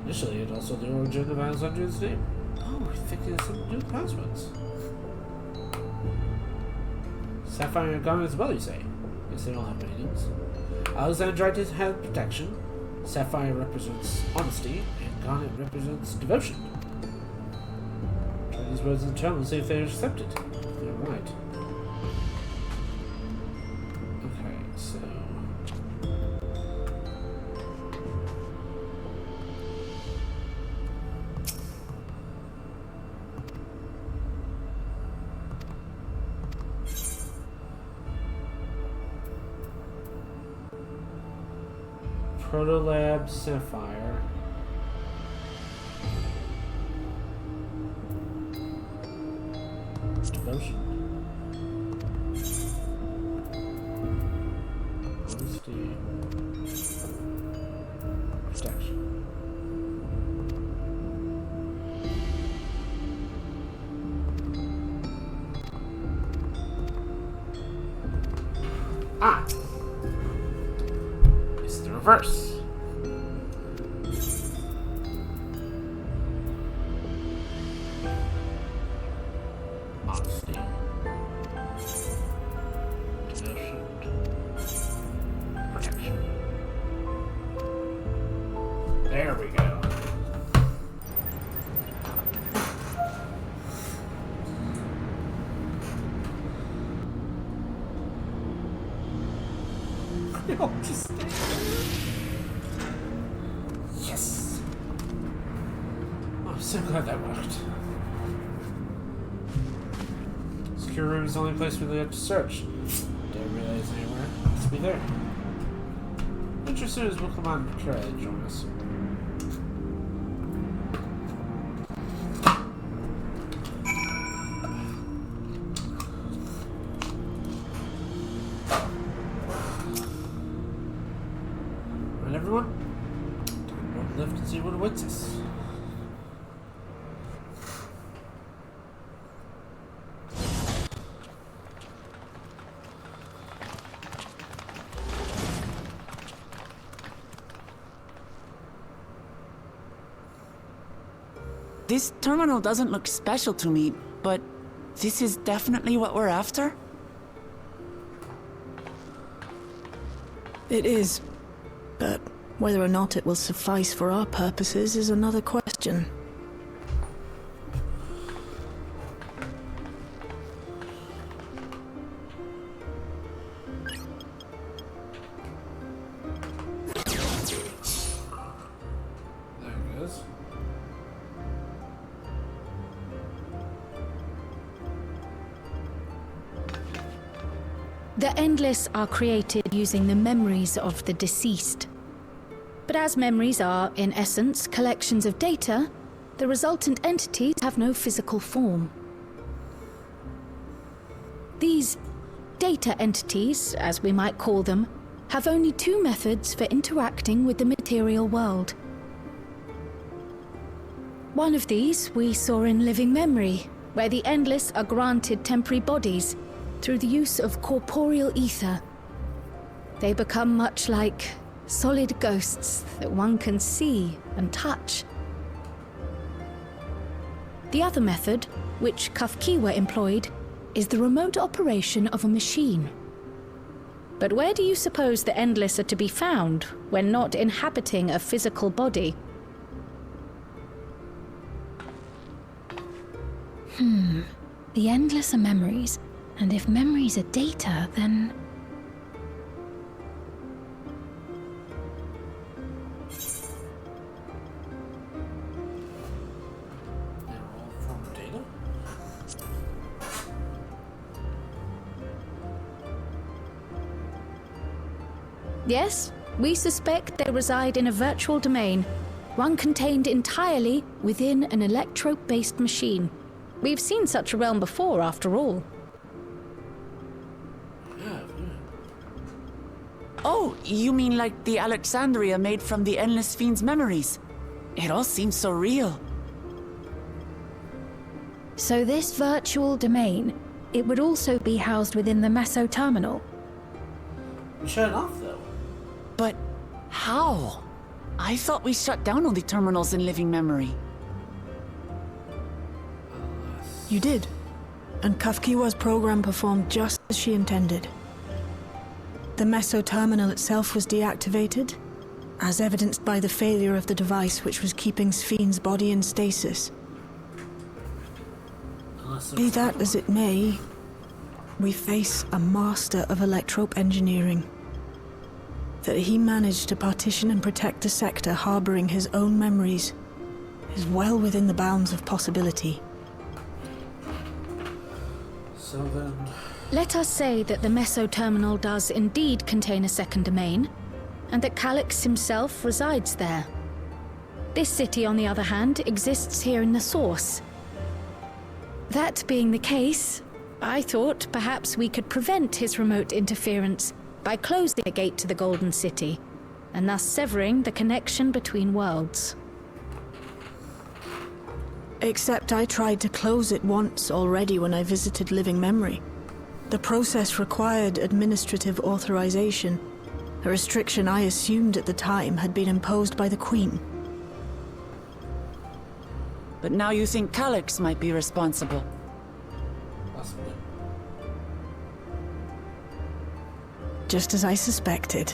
Initially, it also the origin of Alexandria's name. Oh, I think it has something to do with passwords. Sapphire and Garnet as well, you say? Yes, they all have meanings. Alexandrite has protection. Sapphire represents honesty, and Garnet represents devotion. Try these words in turn and see if they're accepted. They're right. Okay, so... Protolab Sapphire. Devotion. Honesty. Protection. Ah! It's the reverse. Honesty. Devotion. Protection. There we go. No, just stay there. Yes. Oh, I'm so glad that worked. Secure room is the only place we really have to search. Don't realize anywhere. Let's be there. Interested as we'll come on and Kira to join us. Right, everyone? Time to lift and see what awaits us. This terminal doesn't look special to me, but this is definitely what we're after? It is. But whether or not it will suffice for our purposes is another question. There it goes. The Endless are created using the memories of the deceased. But as memories are, in essence, collections of data, the resultant entities have no physical form. These data entities, as we might call them, have only two methods for interacting with the material world. One of these we saw in living memory, where the Endless are granted temporary bodies through the use of corporeal ether. They become much like solid ghosts that one can see and touch. The other method, which Kafkiwa employed, is the remote operation of a machine. But where do you suppose the Endless are to be found when not inhabiting a physical body? The Endless are memories, and if memories are data, then... They're all from data? Yes, we suspect they reside in a virtual domain, one contained entirely within an electrope-based machine. We've seen such a realm before, after all. Oh, you mean like the Alexandria made from the Endless Fiend's memories? It all seems so real. So this virtual domain, it would also be housed within the Meso terminal. Shut off, though. But how? I thought we shut down all the terminals in living memory. You did. And Kafkiwa's program performed just as she intended. The Meso terminal itself was deactivated, as evidenced by the failure of the device which was keeping Spheen's body in stasis. Be that as it may, we face a master of electrope engineering. That he managed to partition and protect the sector harboring his own memories is well within the bounds of possibility. So then... Let us say that the Meso terminal does indeed contain a second domain, and that Calyx himself resides there. This city, on the other hand, exists here in the source. That being the case, I thought perhaps we could prevent his remote interference by closing the gate to the Golden City, and thus severing the connection between worlds. Except I tried to close it once already when I visited living memory. The process required administrative authorization, a restriction I assumed at the time had been imposed by the Queen. But now you think Calyx might be responsible. Possibly. Just as I suspected.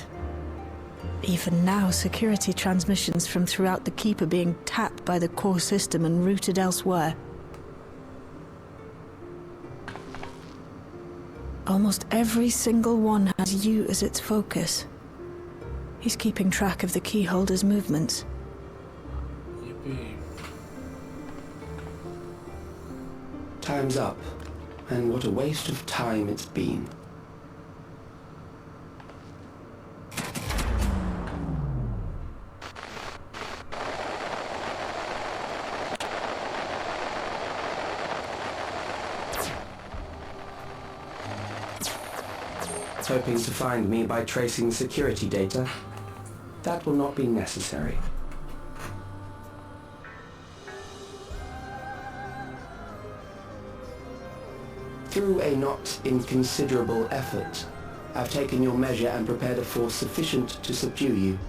Even now, security transmissions from throughout the Keep are being tapped by the core system and routed elsewhere. Almost every single one has you as its focus. He's keeping track of the keyholder's movements. Yippee. Time's up, and what a waste of time it's been. Hoping to find me by tracing security data. That will not be necessary. Through a not inconsiderable effort, I've taken your measure and prepared a force sufficient to subdue you.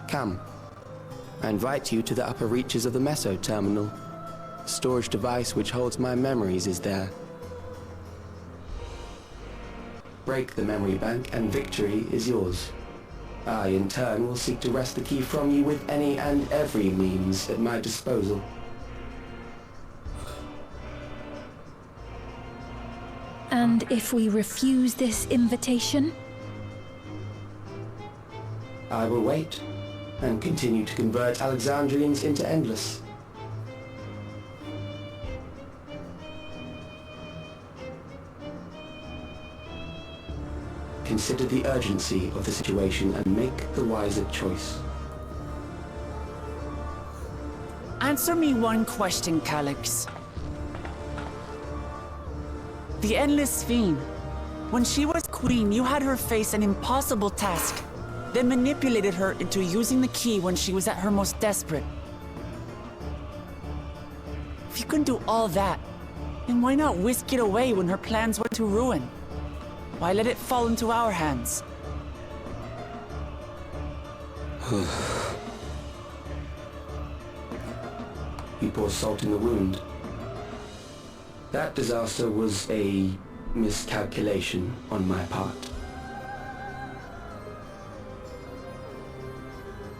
Come. I invite you to the upper reaches of the Meso Terminal. The storage device which holds my memories is there. Break the memory bank and victory is yours. I, in turn, will seek to wrest the key from you with any and every means at my disposal. And if we refuse this invitation? I will wait and continue to convert Alexandrians into Endless. Consider the urgency of the situation and make the wiser choice. Answer me one question, Calyx. The Endless Fiend. When she was queen, you had her face an impossible task, then manipulated her into using the key when she was at her most desperate. If you can do all that, then why not whisk it away when her plans went to ruin? Why let it fall into our hands? You pour salt in the wound. That disaster was a miscalculation on my part.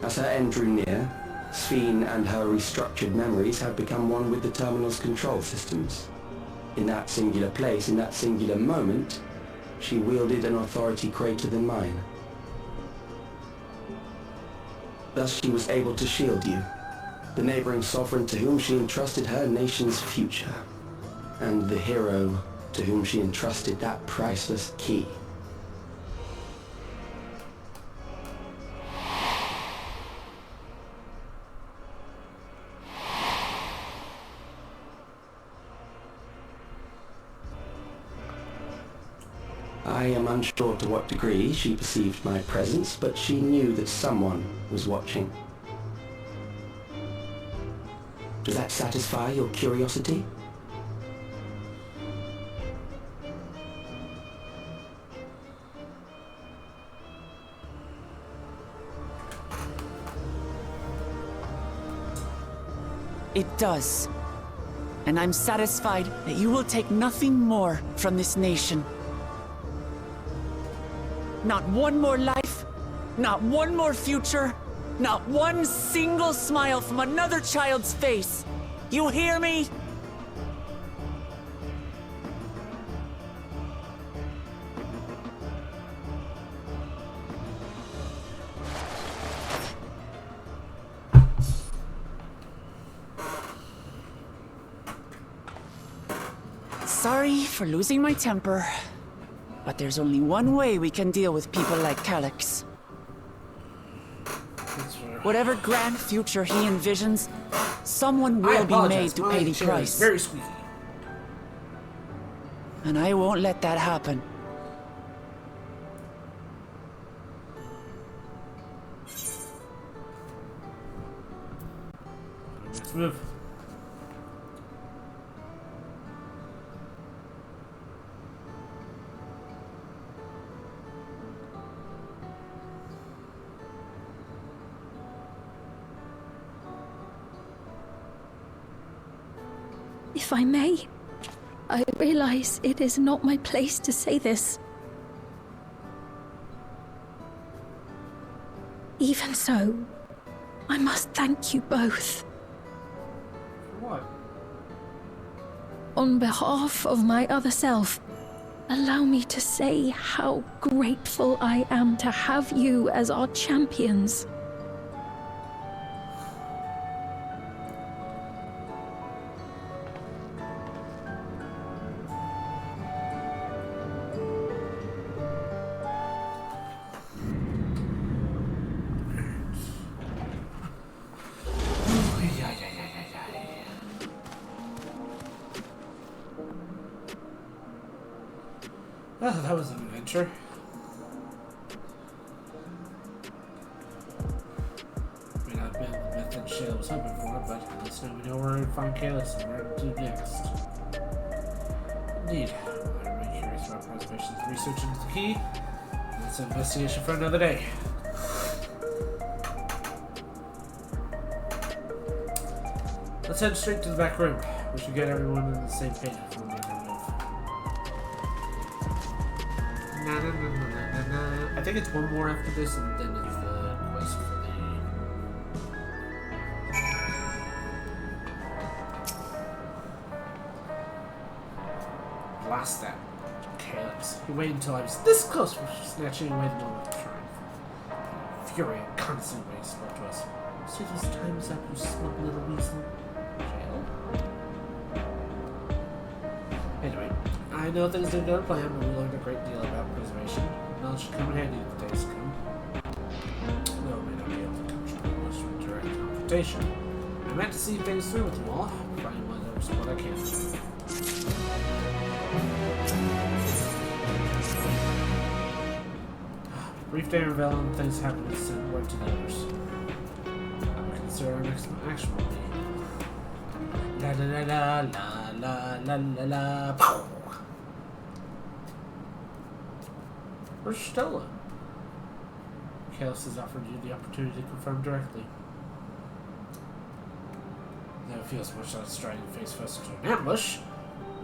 As her end drew near, Sphene and her restructured memories have become one with the terminal's control systems. In that singular place, in that singular moment, she wielded an authority greater than mine. Thus she was able to shield you, the neighboring sovereign to whom she entrusted her nation's future, and the hero to whom she entrusted that priceless key. I am unsure to what degree she perceived my presence, but she knew that someone was watching. Does that satisfy your curiosity? It does. And I'm satisfied that you will take nothing more from this nation. Not one more life, not one more future, not one single smile from another child's face. You hear me? Sorry for losing my temper, but there's only one way we can deal with people like Calyx. Whatever grand future he envisions, someone will be made to pay the price. Very squeaky. And I won't let that happen. Let's move. If I may, I realize it is not my place to say this. Even so, I must thank you both. For what? On behalf of my other self, allow me to say how grateful I am to have you as our champions. Oh, that was an adventure. May not have been the method shit I was hoping for, but at least now we know where to find Calyx and where to do next. Indeed. I remain curious about preservation's research into the key. That's an investigation for another day. Let's head straight to the back room. We should get everyone on the same page before we make our move. I think it's one more after this, and then it's the quest for the... Blast that. Calyx. He waited until I was this close for snatching away the moment of triumph. Fury and constant way spoke to us. See these times up, you smug little weasel. Jail? Anyway, I know things didn't go to plan, but we learned a great deal about preservation. Knowledge should come in handy in the days to come. Though we may not be able to control most from direct confrontation. I meant to see things through with you all, providing what I can. Brief day reveal and things happen to send word to the others. I will consider our next action will be la la la la la la la la. Where's Stella? Kalos has offered you the opportunity to confirm directly. Though it feels much like striding face first into an ambush,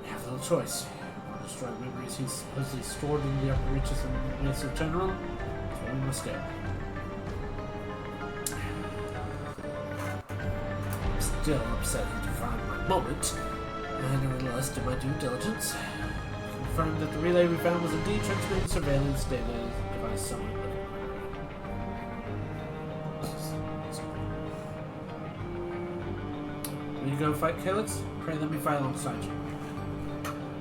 we have little choice. Or destroy memories he's supposedly stored in the upper reaches of the Mesa General. We must go. I'm still upset you defined my moment. I nevertheless did my due diligence. Confirmed that the relay we found was indeed transmitting surveillance data device somewhere. Will you go fight Calyx? Pray let me fight alongside you.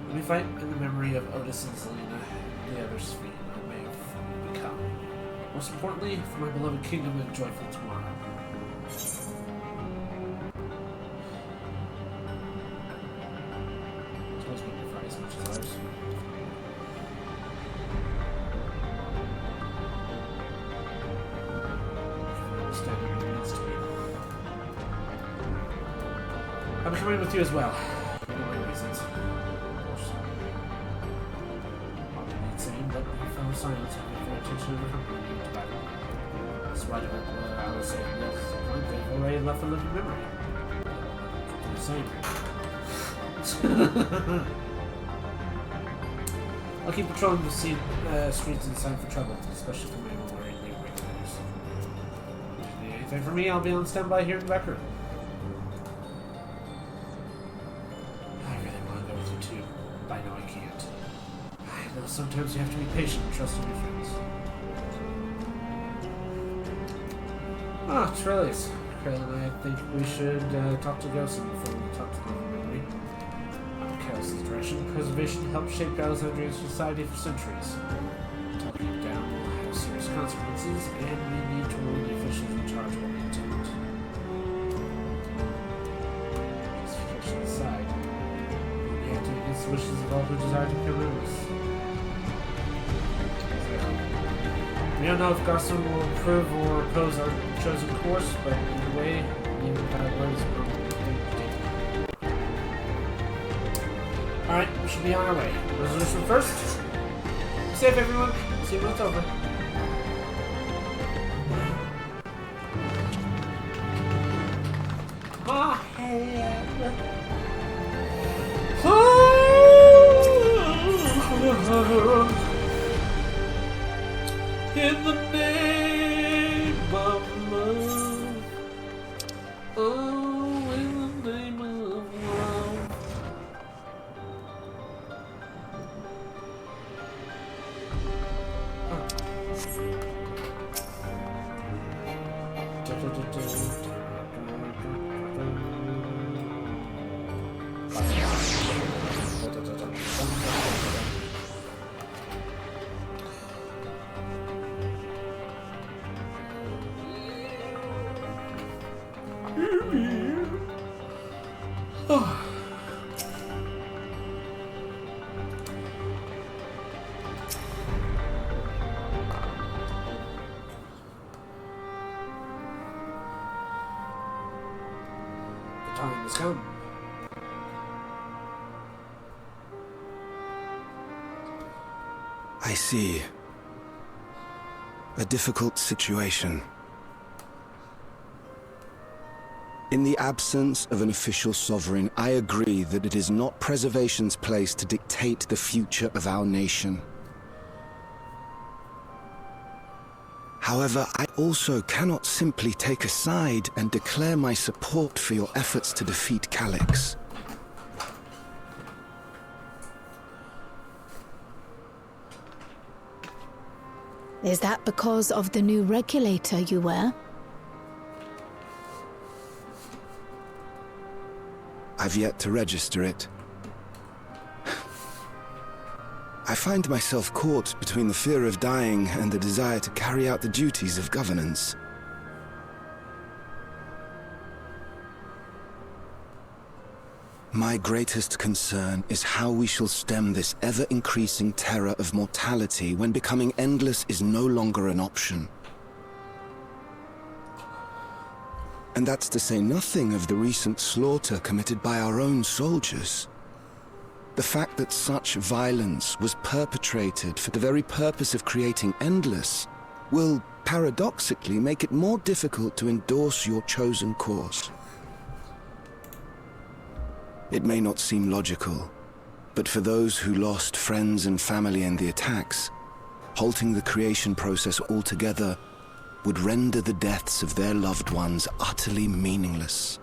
Let me fight in the memory of Otis and Zelina and the other Sphere I may have become. Most importantly, for my beloved kingdom and joyful tomorrow. It's always made me fry as much as ours. Standing where it needs to be. I'll be coming with you as well. For no reasons. Of course. Probably insane, but we found silence and we pay attention to the company. Despite of it, I would say yes, they've already left a living memory. Do the same. I'll keep patrolling the streets and sign for trouble, especially for my own wearing new regulators. If you need anything from me, I'll be on standby here in the back room. I really want to go with you too, but I know I can't. I know sometimes you have to be patient and trust in your friends. Ah, Trellis. Krail and I think we should talk to Gosen before we talk to the memory. Under Kalos' direction, preservation helped shape Alexandrian society for centuries. Talking it down will have serious consequences, and we need to warn the officials in charge what we intend. Justification aside, we have to against the wishes of all who desire to become members. We don't know if Gosen will approve or oppose our chosen course, but either way, even without words, we're alright, we should be on our way. Resolution first. Be safe, everyone. See you when it's over. My head. In the name of love. Oh, in the name of love. Time has come. I see. A difficult situation. In the absence of an official sovereign, I agree that it is not Preservation's place to dictate the future of our nation. However, I also cannot simply take a side and declare my support for your efforts to defeat Calyx. Is that because of the new regulator you wear? I've yet to register it. I find myself caught between the fear of dying and the desire to carry out the duties of governance. My greatest concern is how we shall stem this ever-increasing terror of mortality when becoming endless is no longer an option. And that's to say nothing of the recent slaughter committed by our own soldiers. The fact that such violence was perpetrated for the very purpose of creating endless will, paradoxically, make it more difficult to endorse your chosen course. It may not seem logical, but for those who lost friends and family in the attacks, halting the creation process altogether would render the deaths of their loved ones utterly meaningless.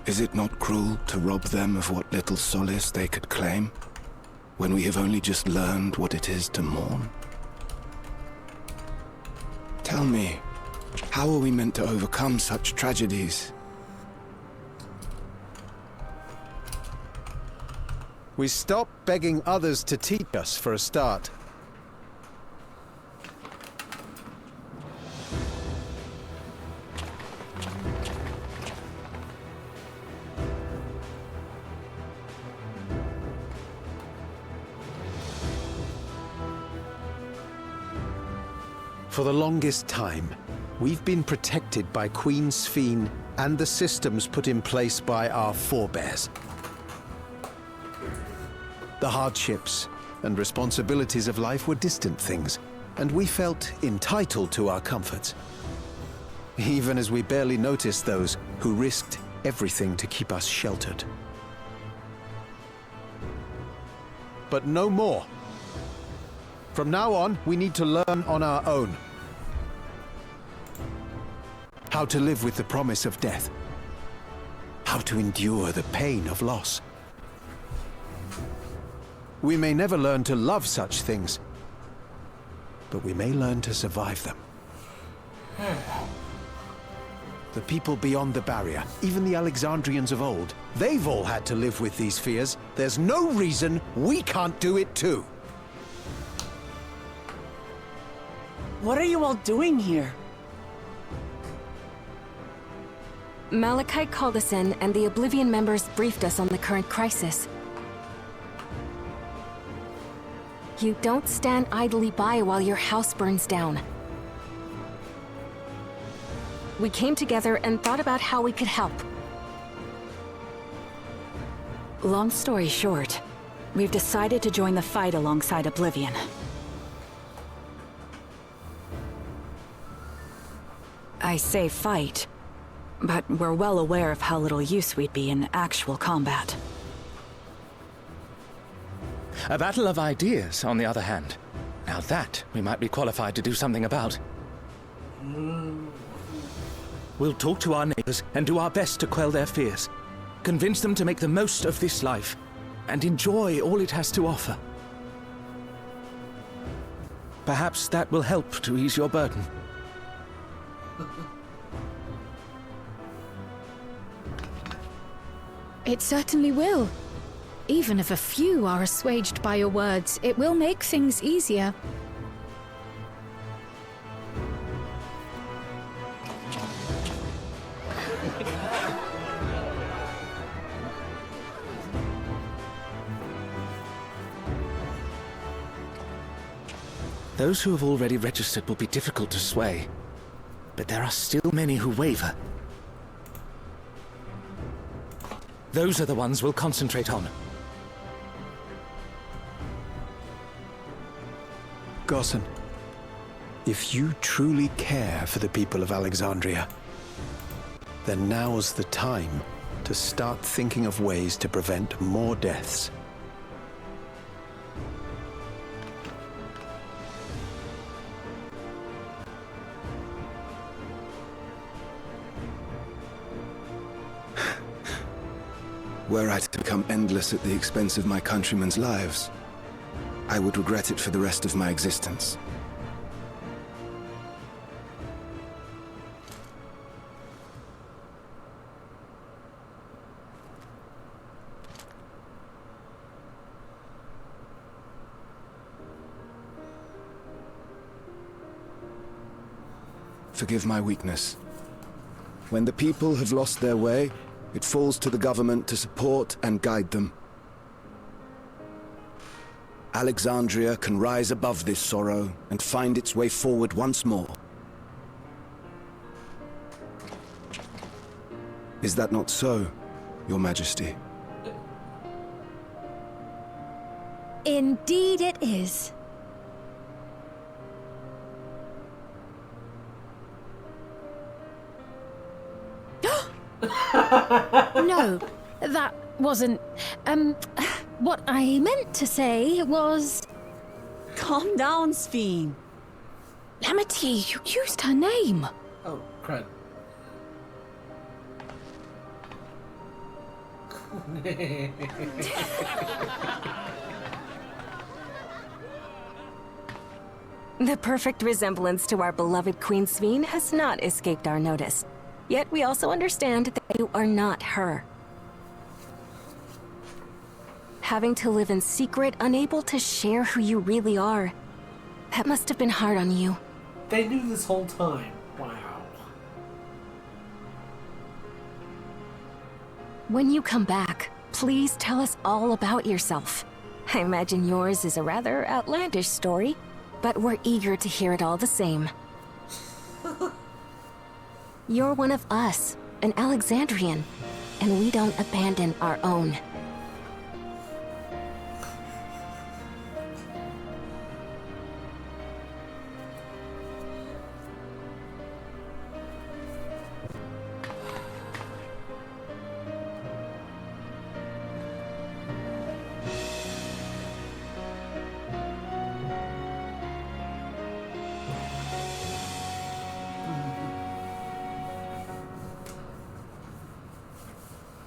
Is it not cruel to rob them of what little solace they could claim, when we have only just learned what it is to mourn? Tell me, how are we meant to overcome such tragedies? We stop begging others to teach us for a start. For the longest time, we've been protected by Queen Sphene and the systems put in place by our forebears. The hardships and responsibilities of life were distant things, and we felt entitled to our comforts, even as we barely noticed those who risked everything to keep us sheltered. But no more. From now on, we need to learn on our own. How to live with the promise of death. How to endure the pain of loss. We may never learn to love such things, but we may learn to survive them. The people beyond the barrier, even the Alexandrians of old, they've all had to live with these fears. There's no reason we can't do it too. What are you all doing here? Malachite called us in, and the Oblivion members briefed us on the current crisis. You don't stand idly by while your house burns down. We came together and thought about how we could help. Long story short, we've decided to join the fight alongside Oblivion. I say fight, but we're well aware of how little use we'd be in actual combat. A battle of ideas, on the other hand. Now that we might be qualified to do something about. We'll talk to our neighbors and do our best to quell their fears. Convince them to make the most of this life and enjoy all it has to offer. Perhaps that will help to ease your burden. It certainly will. Even if a few are assuaged by your words, it will make things easier. Those who have already registered will be difficult to sway, but there are still many who waver. Those are the ones we'll concentrate on. Gossan, if you truly care for the people of Alexandria, then now's the time to start thinking of ways to prevent more deaths. Were I to become endless at the expense of my countrymen's lives, I would regret it for the rest of my existence. Forgive my weakness. When the people have lost their way, it falls to the government to support and guide them. Alexandria can rise above this sorrow and find its way forward once more. Is that not so, Your Majesty? Indeed it is. No, that wasn't... what I meant to say was... Calm down, Sphene. Lametier, you used her name. Oh, crud. The perfect resemblance to our beloved Queen Sphene has not escaped our notice. Yet we also understand that you are not her. Having to live in secret, unable to share who you really are. That must have been hard on you. They knew this whole time. Wow. When you come back, please tell us all about yourself. I imagine yours is a rather outlandish story, but we're eager to hear it all the same. You're one of us, an Alexandrian, and we don't abandon our own.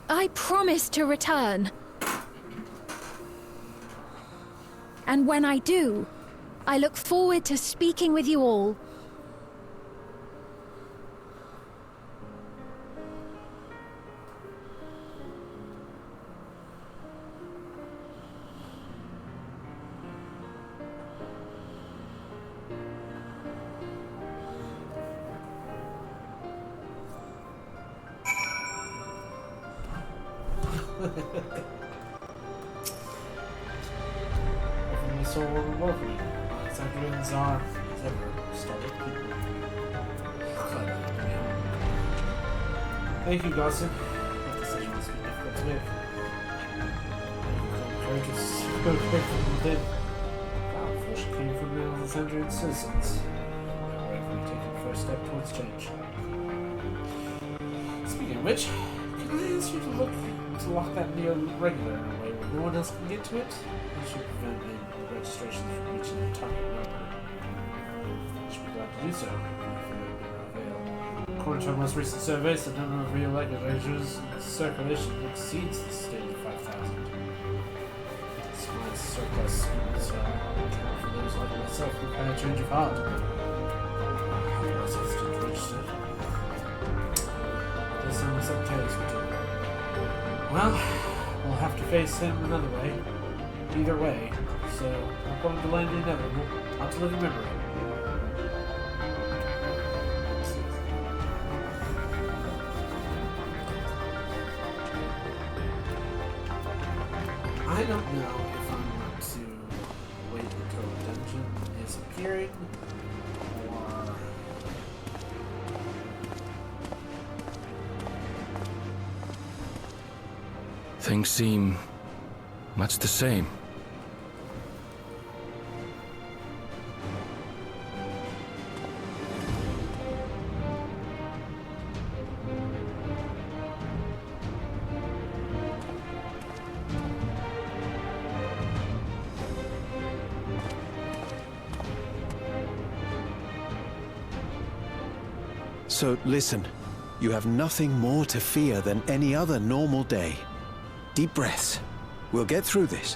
I promise to return. And when I do, I look forward to speaking with you all. Welcome so welcome. Alexandrians are, as ever, started people. Thank you, Gossip. That decision must be difficult to make. Courageous, so grateful within. Our flesh came from the Alexandrian citizens. However, we take the first step towards change. Speaking of which, can I ask you to lock that neo-regular in a way where no one else can get to it? This should prevent the registration from reaching the target number. I should be glad to do so. According to our most recent surveys, the number of real regulators in circulation exceeds the stated 5,000. This my surplus is account for those like myself who've had a change of heart. How do I substitute registered? It does sound like some case we do. Well, we'll have to face him another way. Either way. So, I'm going to delay the inevitable. Not to live in memory. I don't know if I want to wait until the dungeon is appearing, or... Things seem much the same. So listen, you have nothing more to fear than any other normal day. Deep breaths. We'll get through this.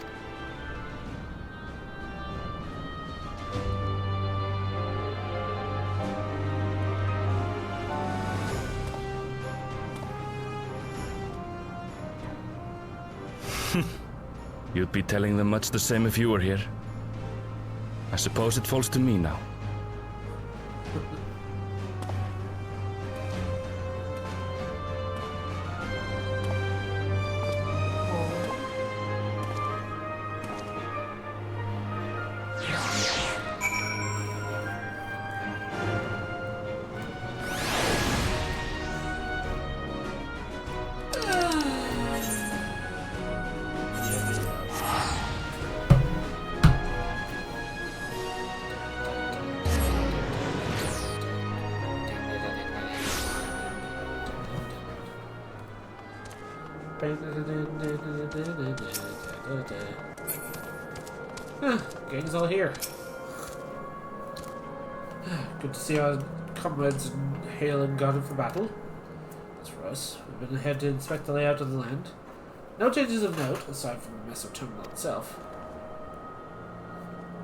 You'd be telling them much the same if you were here. I suppose it falls to me now. Gang's all here. Good to see our comrades in hail and guarded for battle. As for us, we've been ahead to inspect the layout of the land. No changes of note, aside from the Meso Terminal itself.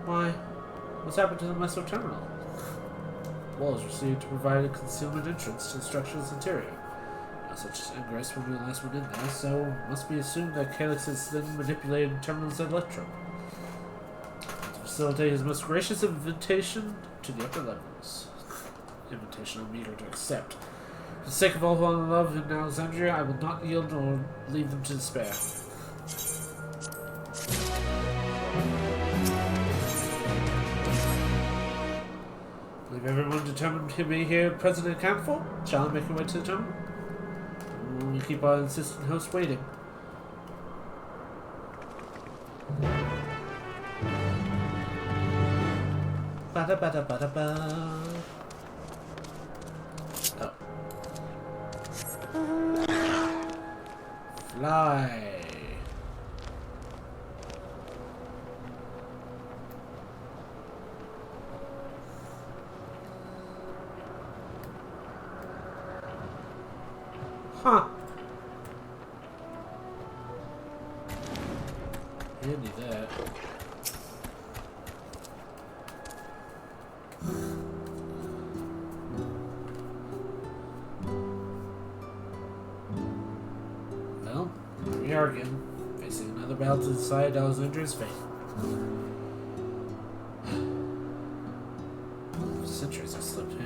Why? What's happened to the Meso Terminal? Walls received to provide a concealment entrance to the structure's interior. No such ingress when we last went in there, so it must be assumed that Calyx then manipulated Terminal's electrum to facilitate his most gracious invitation to the upper levels. Invitation I'm eager to accept. For the sake of all who I love in Alexandria, I will not yield or leave them to despair. Leave everyone determined to be here present and accounted for? Shall I make our way to the terminal? We'll keep our insistent host waiting. Ba-da-ba-da-ba-da-ba. Oh. Fly. Huh. Handy that. Well, here we are again, facing another battle to decide Alexandria's fate. For centuries I slept here.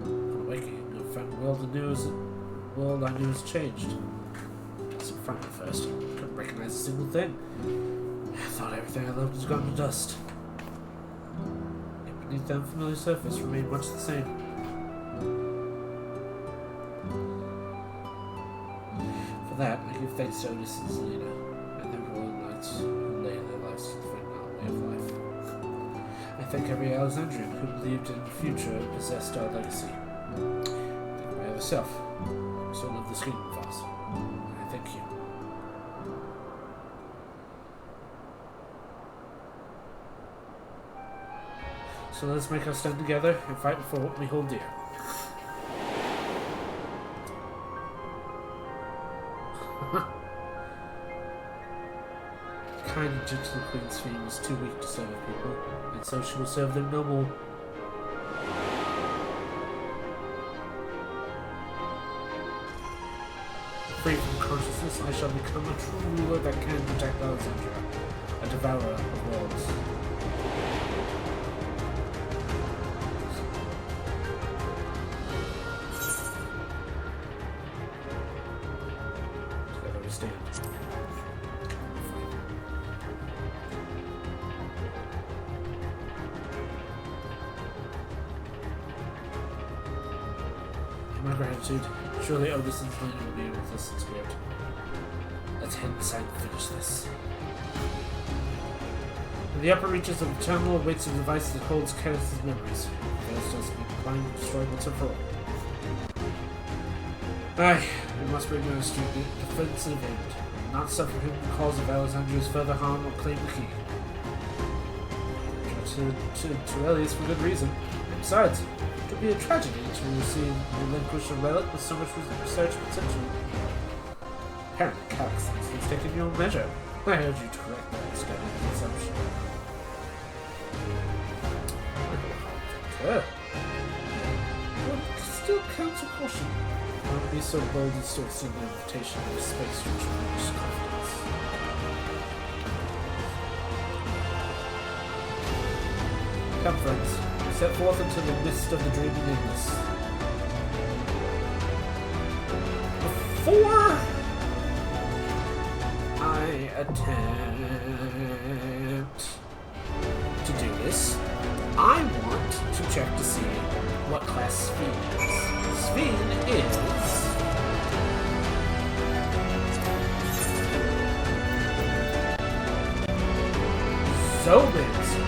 On waking, I found the world I knew has changed. It was in front of me first. Couldn't recognize a single thing. I thought everything I loved was gone to dust. Yet beneath the unfamiliar surface remained much the same. For that, I give thanks to Otis and Selena, and the royal knights who lay their lives to defend our way of life. I thank every Alexandrian who believed in the future and possessed our legacy. Thank my other self, who so loved this kingdom of ours. I thank you. So let's make us stand together and fight for what we hold dear. Kind and gentle Queen Sphene was too weak to serve her people, and so she will serve them no more. Free from consciousness, I shall become a true ruler that can protect Alexandria, a devourer of worlds. Together we stand. My gratitude. Surely Otis and Selena will be with us in spirit. Let's head inside and finish this. In the upper reaches of the terminal awaits a device that holds Calyx's memories. Fails us to be planning to destroy once and for all. Aye, we must bring us to the defensive end, and not suffer him the cause of Alexandria's further harm or claim the key. To Elias for good reason. Besides, It could be a tragedy to see relinquish a relic with so much research potential. Apparently, Calix has taken your measure. I urge you to correct that misguided assumption. But still counsel caution. Don't be so bold as to extend the invitation of space to tremendous confidence. Come, friends. Set forth into the mist of the dreaming endless. Before I attempt to do this, I want to check to see what class Sphene is. Sphene is... Zomancer.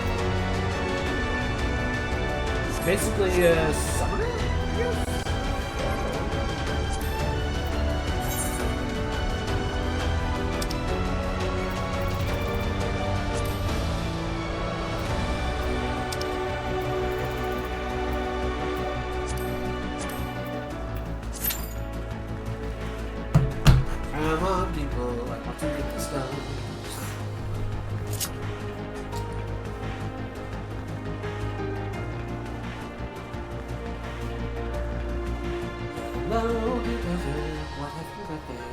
It's basically a summoner, I guess? Come on, people, I want to get this done. Hello, desert, what have you got there?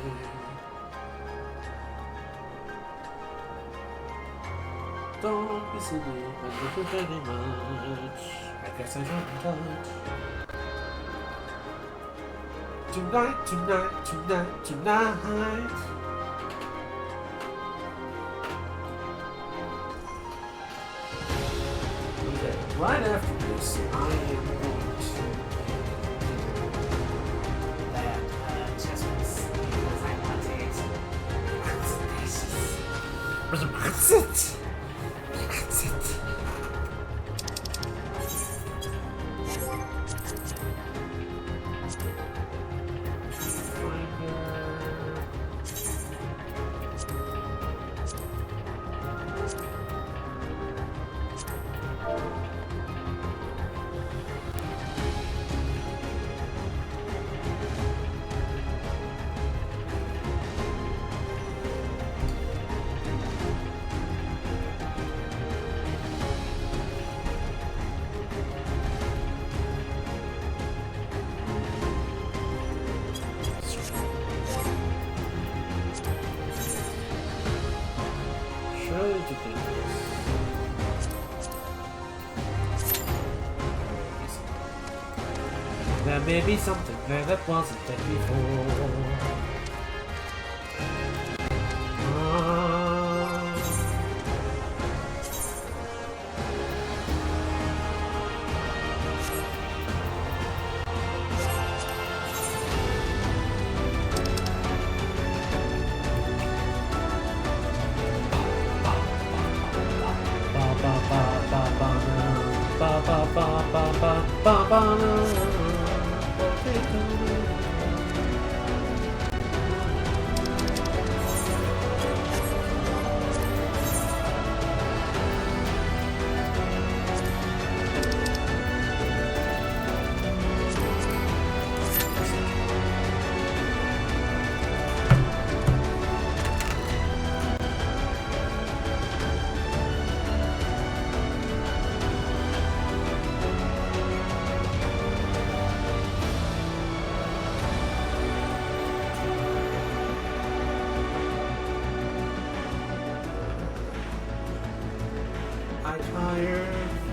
Don't be silly, I love you very much. I guess I shouldn't touch. Tonight, tonight, tonight, tonight. Okay, right after this, I am going to that just because I want it. That's it. That's it. There may be something there that wasn't there before.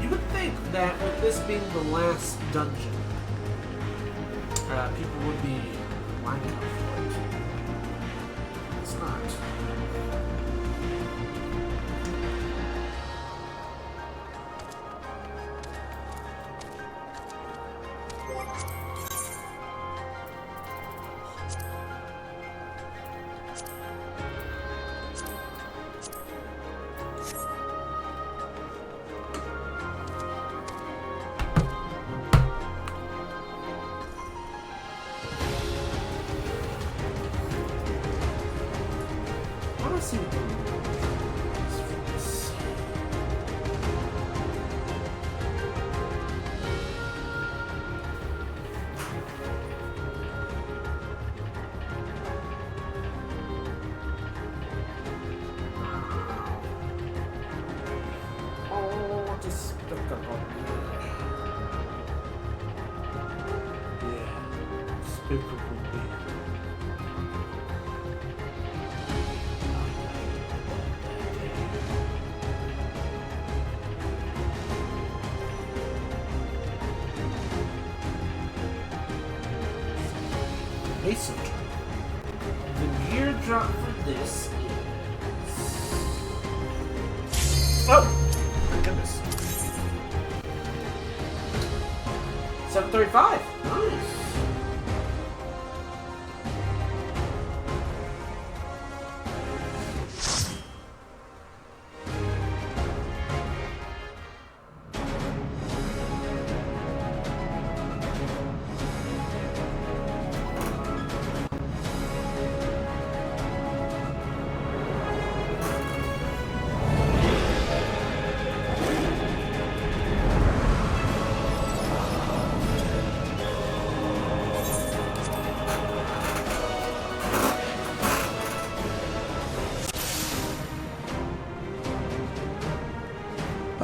You would think that with this being the last dungeon, people would be lining up for it. It's not. See what Mason. The gear drop for this is... Oh! My goodness. 735. Nice.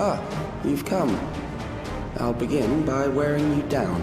Ah, you've come. I'll begin by wearing you down.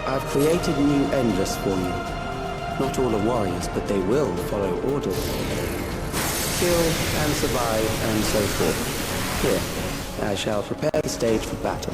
I've created new Endless for you. Not all are warriors, but they will follow orders. Kill and survive and so forth. Here, I shall prepare the stage for battle.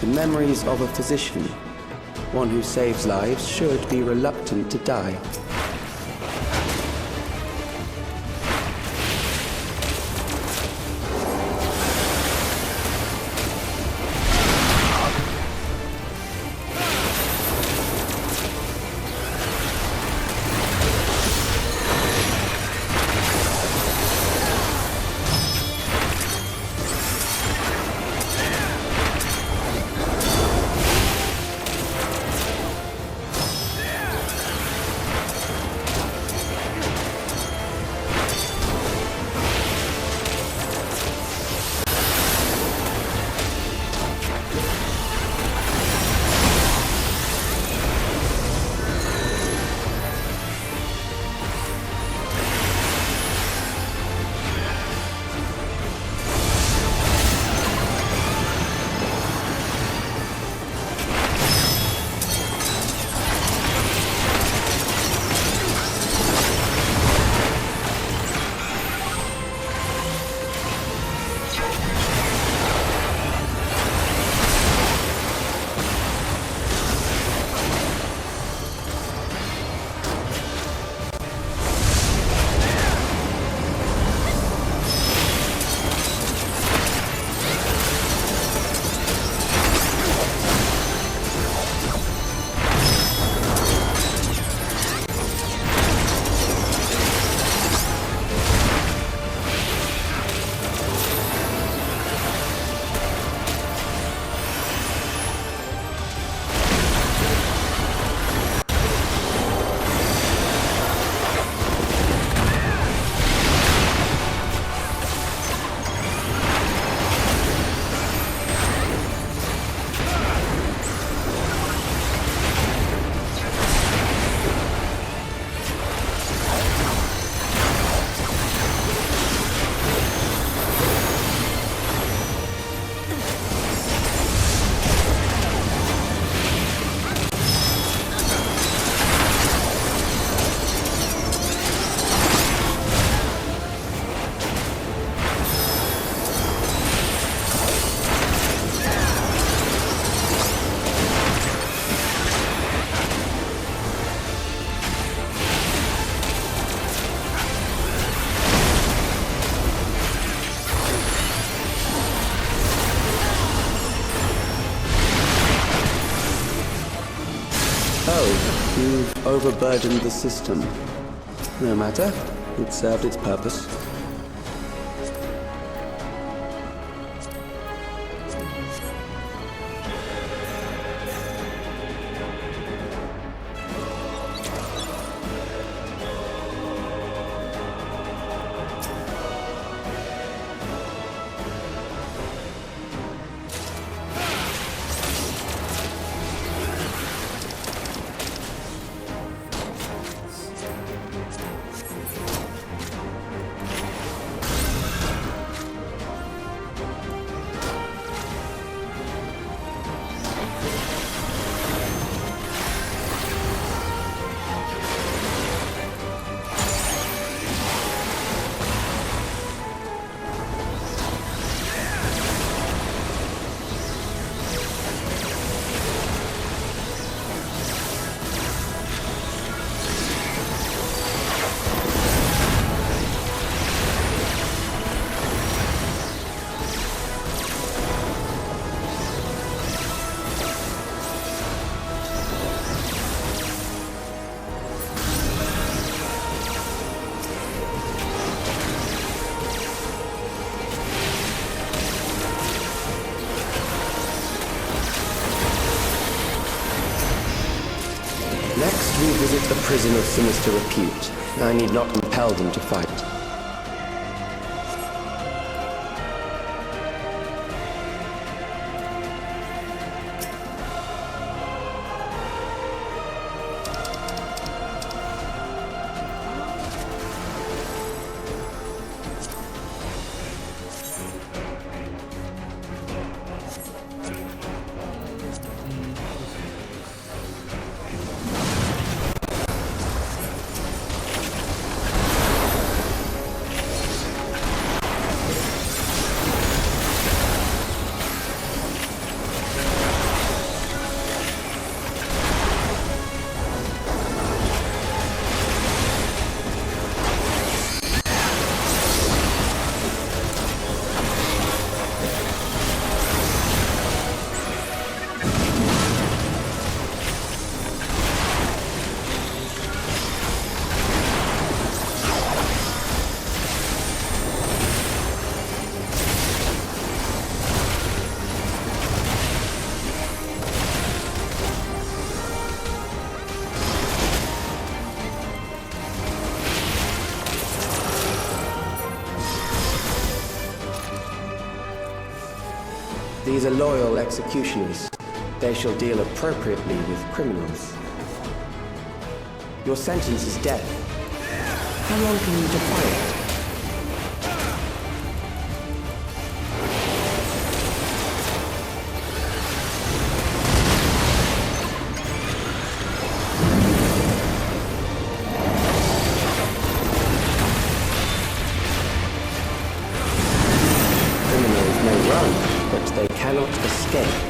The memories of a physician. One who saves lives should be reluctant to die. Oh, you've overburdened the system. No matter. It served its purpose. Next, we visit a prison of sinister repute. I need not compel them to fight. These are loyal executioners. They shall deal appropriately with criminals. Your sentence is death. How long can you defy it? Criminals may run, but they cannot escape.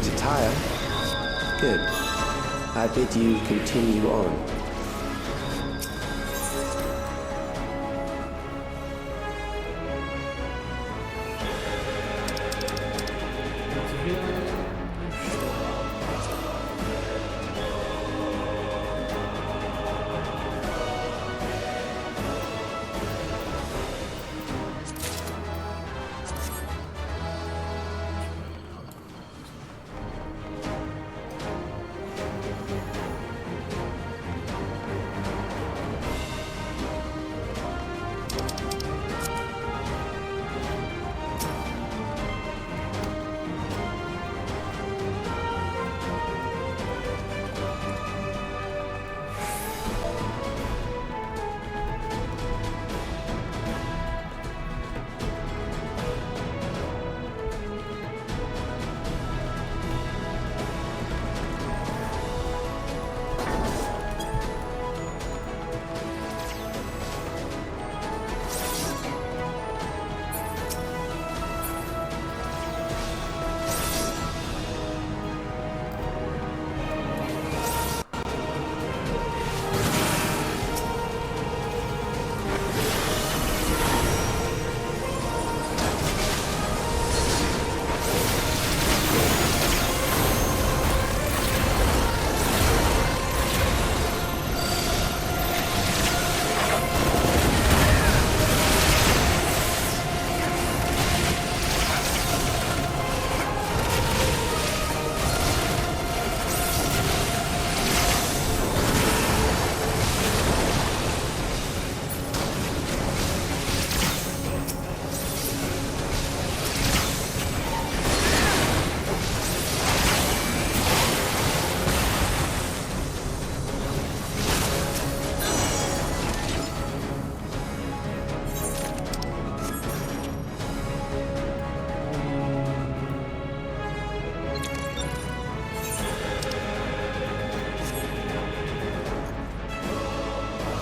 to tire. Good. I bid you continue on.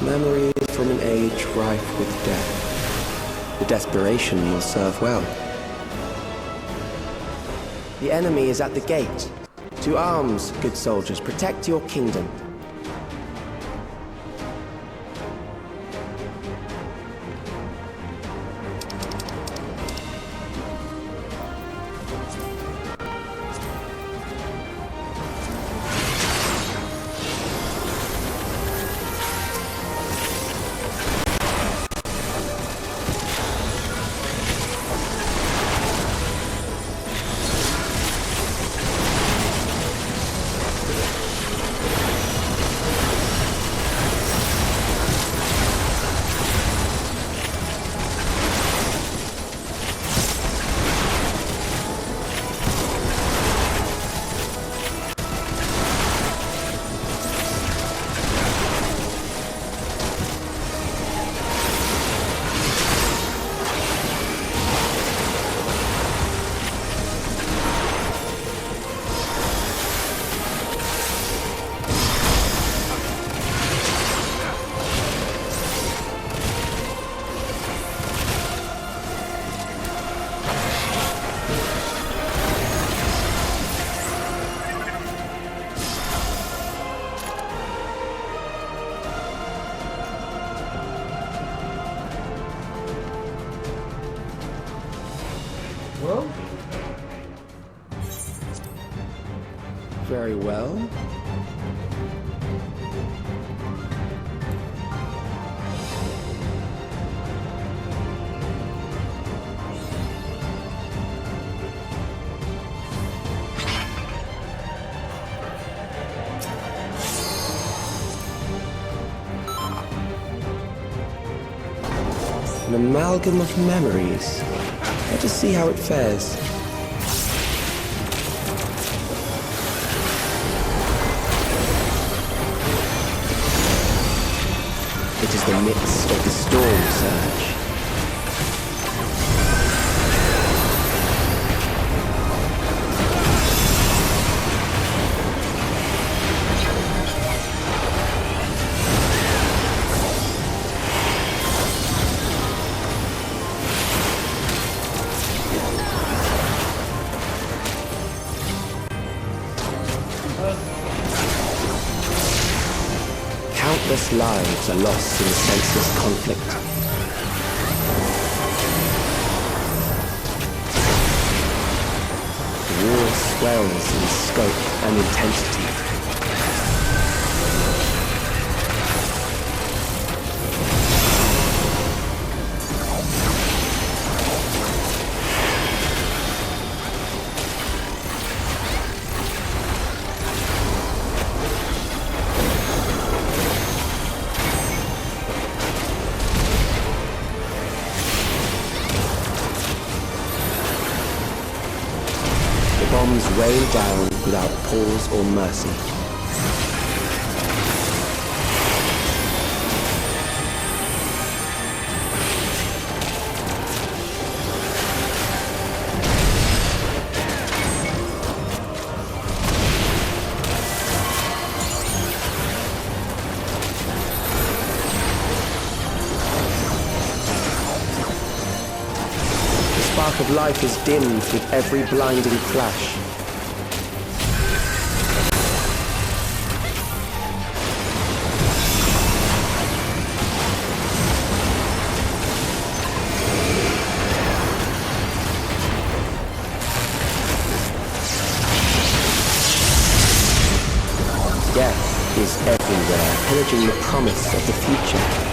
Memories from an age rife with death. The desperation will serve well. The enemy is at the gate. To arms, good soldiers, protect your kingdom. Well, very well. An amalgam of memories. Let us see how it fares. It is the midst of the storm surge. Countless lives are lost in the senseless conflict. The war swells in scope and intensity. Bombs rain down without pause or mercy. The spark of life is dimmed with every blinding flash. Death is everywhere, pillaging the promise of the future.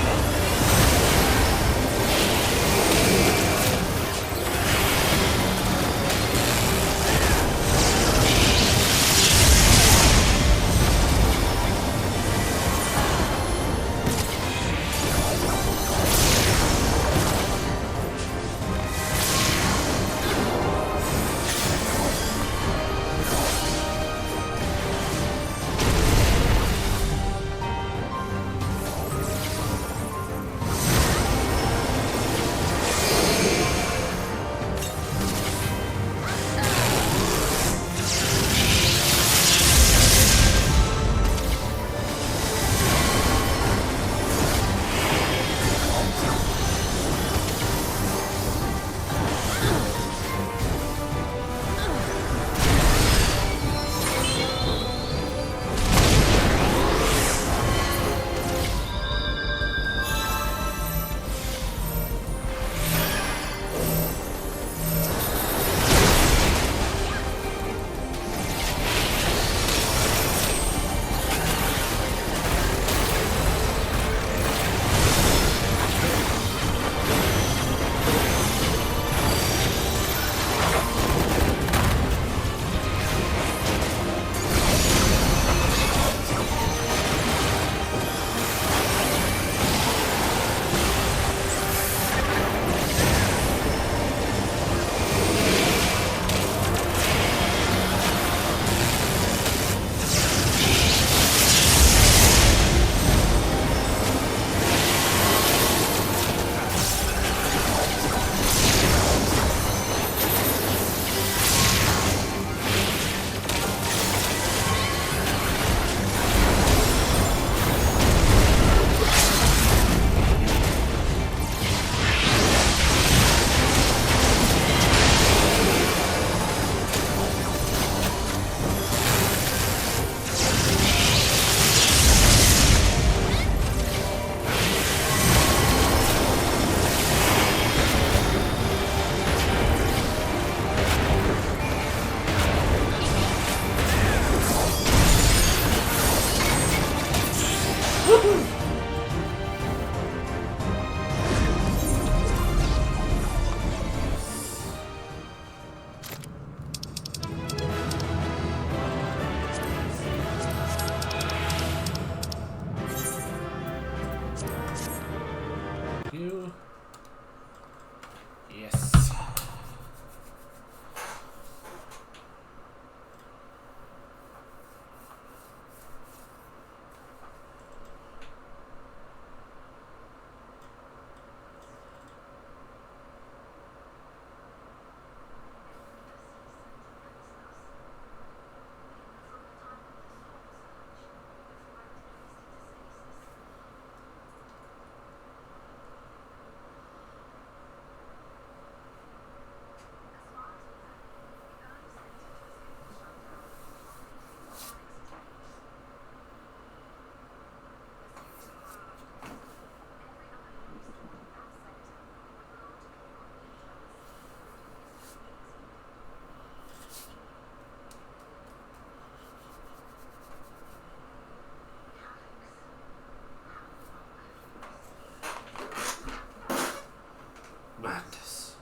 Madness.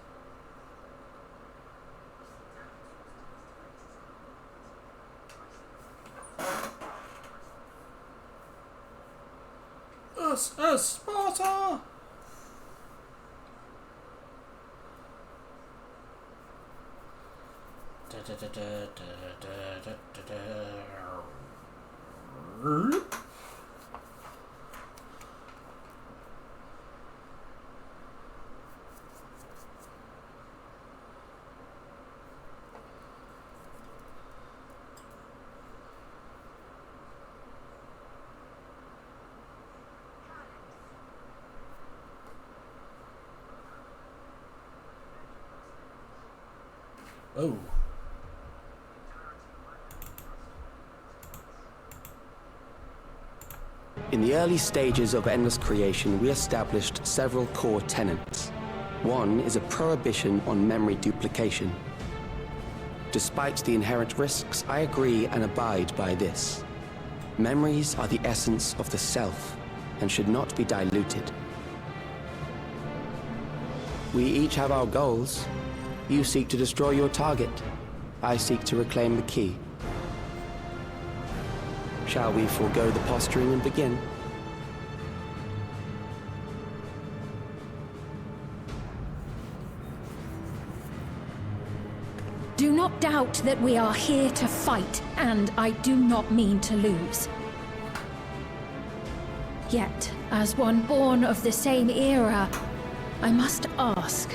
Sparta! Oh. In the early stages of Endless Creation, we established several core tenets. One is a prohibition on memory duplication. Despite the inherent risks, I agree and abide by this. Memories are the essence of the self and should not be diluted. We each have our goals. You seek to destroy your target. I seek to reclaim the key. Shall we forego the posturing and begin? Do not doubt that we are here to fight, and I do not mean to lose. Yet, as one born of the same era, I must ask,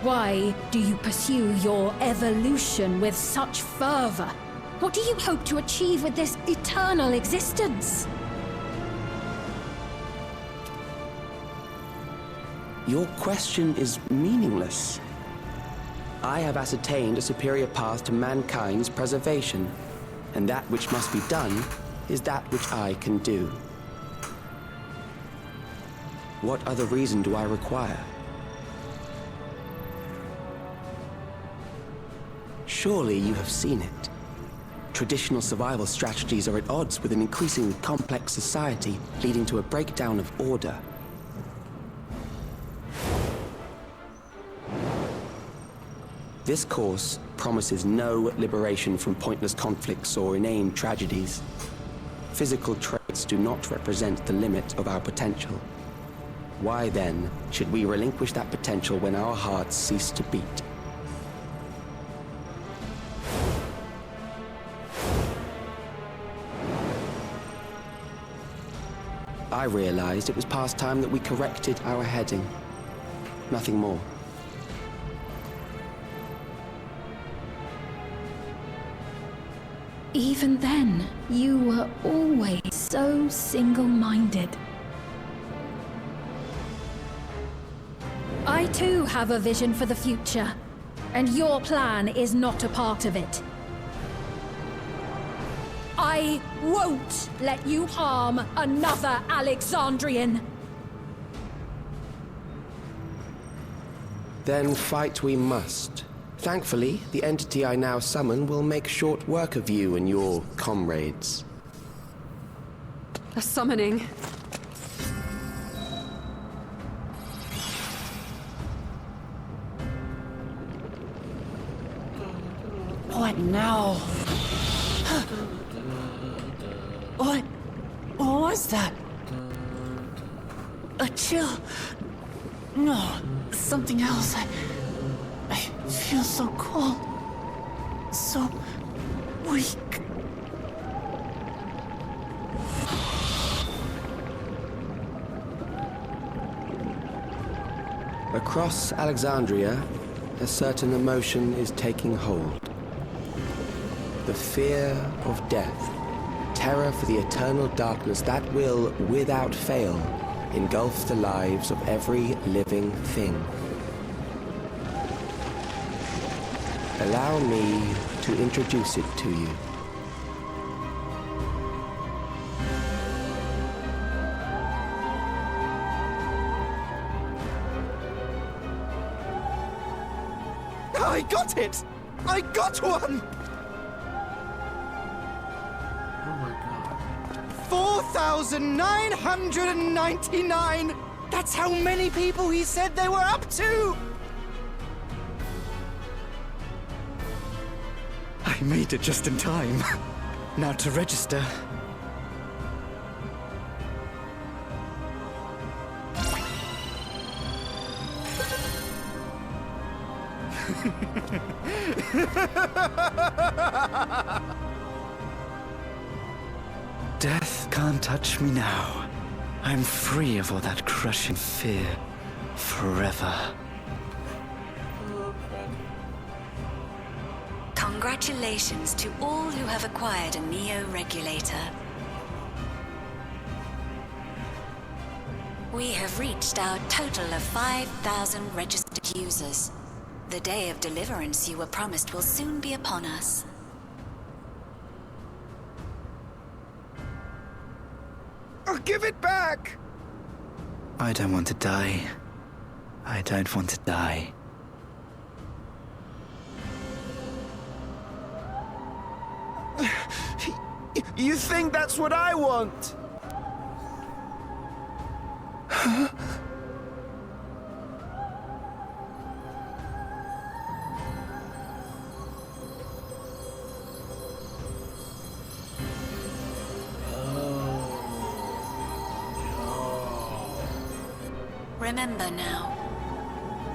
why do you pursue your evolution with such fervor? What do you hope to achieve with this eternal existence? Your question is meaningless. I have ascertained a superior path to mankind's preservation, and that which must be done is that which I can do. What other reason do I require? Surely you have seen it. Traditional survival strategies are at odds with an increasingly complex society, leading to a breakdown of order. This course promises no liberation from pointless conflicts or inane tragedies. Physical traits do not represent the limit of our potential. Why then should we relinquish that potential when our hearts cease to beat? I realized it was past time that we corrected our heading. Nothing more. Even then, you were always so single-minded. I too have a vision for the future, and your plan is not a part of it. I won't let you harm another Alexandrian. Then fight we must. Thankfully, the entity I now summon will make short work of you and your comrades. A summoning. What now? What was that? A chill? No, something else. I feel so cold. So weak. Across Alexandria, a certain emotion is taking hold. The fear of death. Terror for the eternal darkness that will, without fail, engulf the lives of every living thing. Allow me to introduce it to you. I got it! I got one! Oh my god. 1,999! That's how many people he said they were up to! I made it just in time. Now to register. Death can't touch me now. I'm free of all that crushing fear. Forever. Congratulations to all who have acquired a Neo-Regulator. We have reached our total of 5,000 registered users. The day of deliverance you were promised will soon be upon us. Oh, give it back! I don't want to die. I don't want to die. You think that's what I want? Remember now.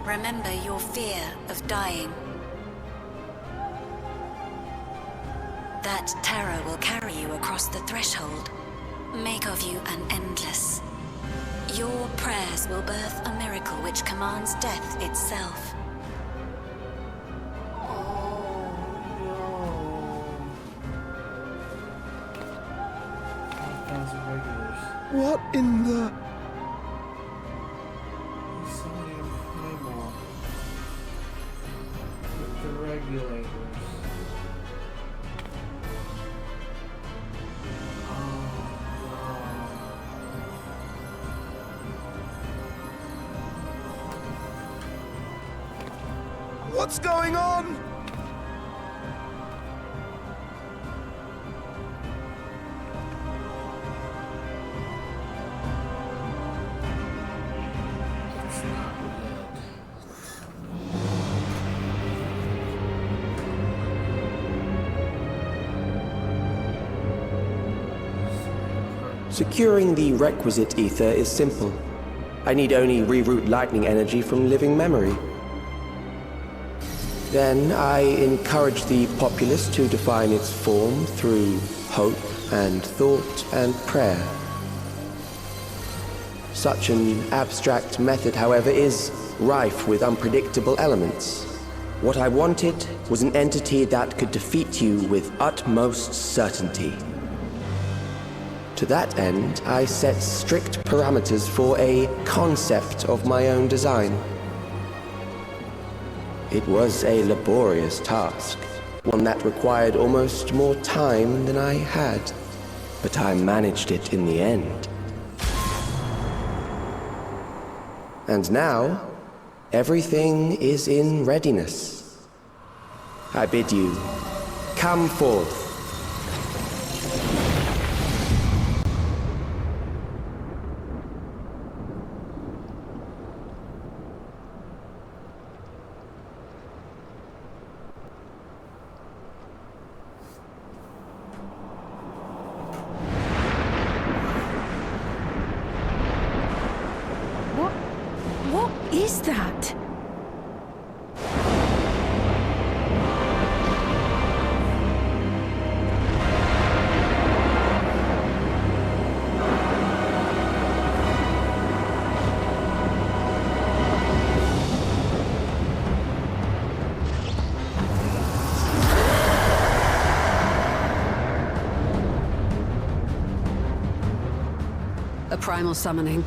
Remember your fear of dying. That terror will carry you across the threshold, make of you an endless. Your prayers will birth a miracle which commands death itself. What in the... Regulators. What's going on? Securing the requisite ether is simple. I need only reroute lightning energy from living memory. Then I encourage the populace to define its form through hope and thought and prayer. Such an abstract method, however, is rife with unpredictable elements. What I wanted was an entity that could defeat you with utmost certainty. To that end, I set strict parameters for a concept of my own design. It was a laborious task, one that required almost more time than I had, but I managed it in the end. And now, everything is in readiness. I bid you, come forth. What is that? A primal summoning,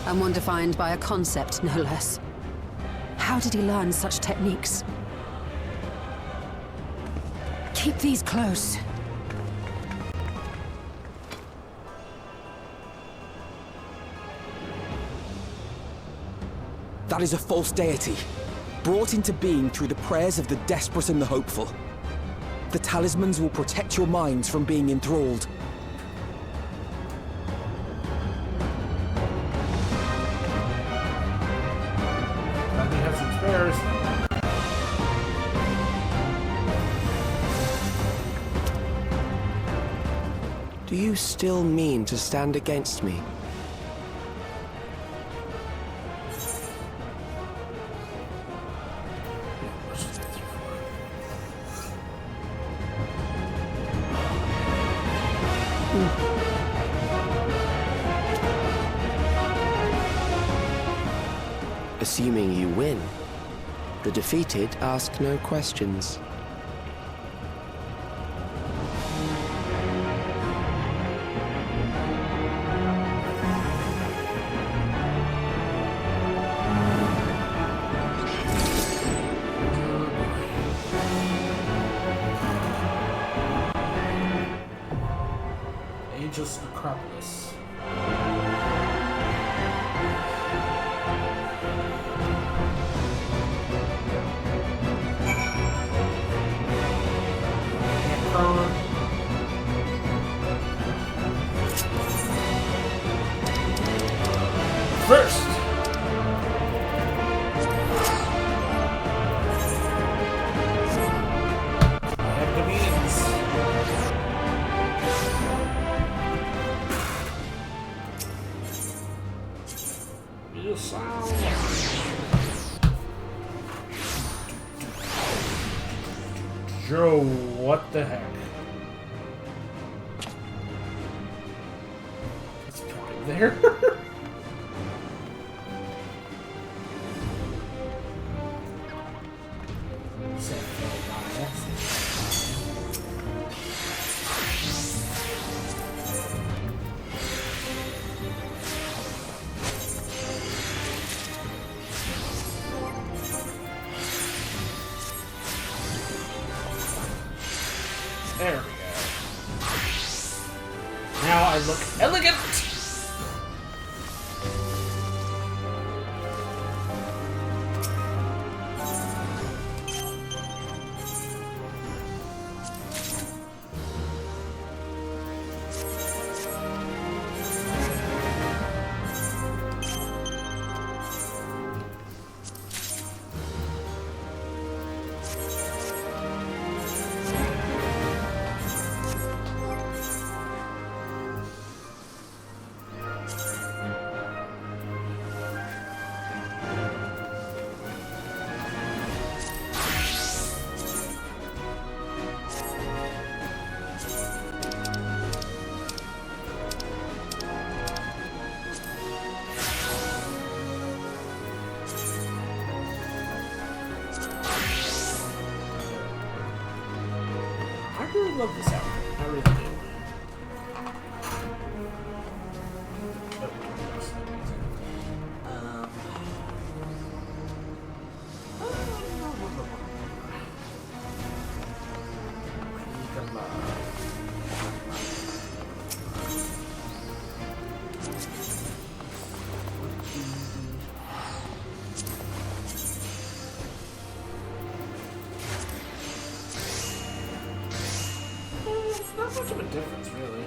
and one defined by a concept, no less. How did he learn such techniques? Keep these close. That is a false deity, brought into being through the prayers of the desperate and the hopeful. The talismans will protect your minds from being enthralled. you still mean to stand against me? Assuming you win, the defeated ask no questions. Angel's Necropolis. First, I have the means. You sound. Joe, what the heck? Let's put him there. There we go. Now I look elegant! I really love this outfit. I really do. Not much of a difference, really.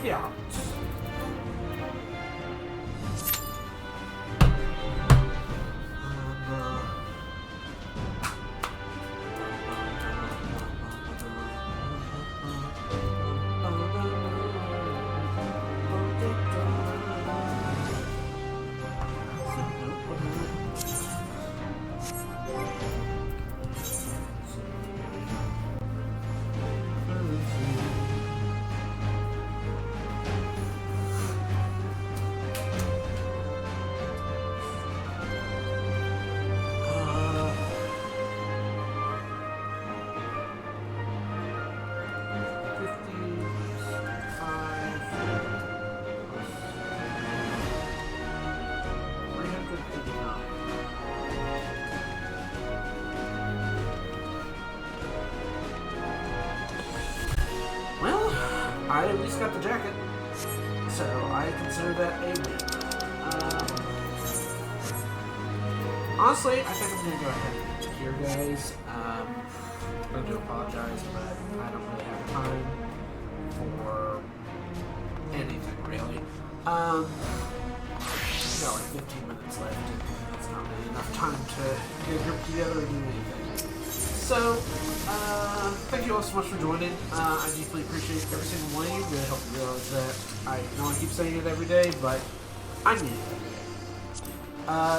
Yeah. I at least got the jacket, so I consider that a win. Honestly, I think I'm gonna go ahead and here, guys. I do apologize, but I don't really have time for anything, really. Got like 15 minutes left, and that's not really enough time to get a group together and do anything. So, thank you all so much for joining. I deeply appreciate every single one of you. Really help me realize that I know I keep saying it every day, but I need it every day.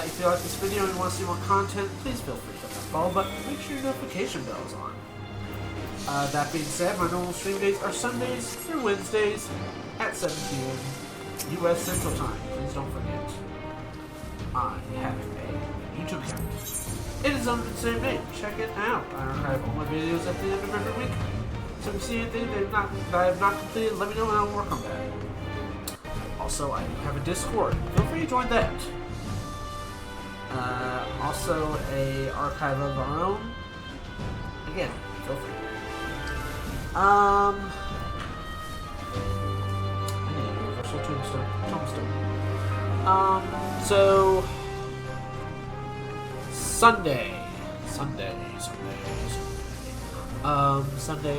If you like this video and you want to see more content, please feel free to hit that follow button. Make sure your notification bell is on. That being said, my normal stream days are Sundays through Wednesdays at 7 p.m. U.S. Central Time. Please don't forget. I have a YouTube account. It is under the same name. Check it out. I archive all my videos at the end of every week. So if you see anything that I have not completed, let me know and I'll work on that. Also, I have a Discord. Feel free to join that. Also, a archive of our own. Again, feel free. I need a universal tombstone. So Sunday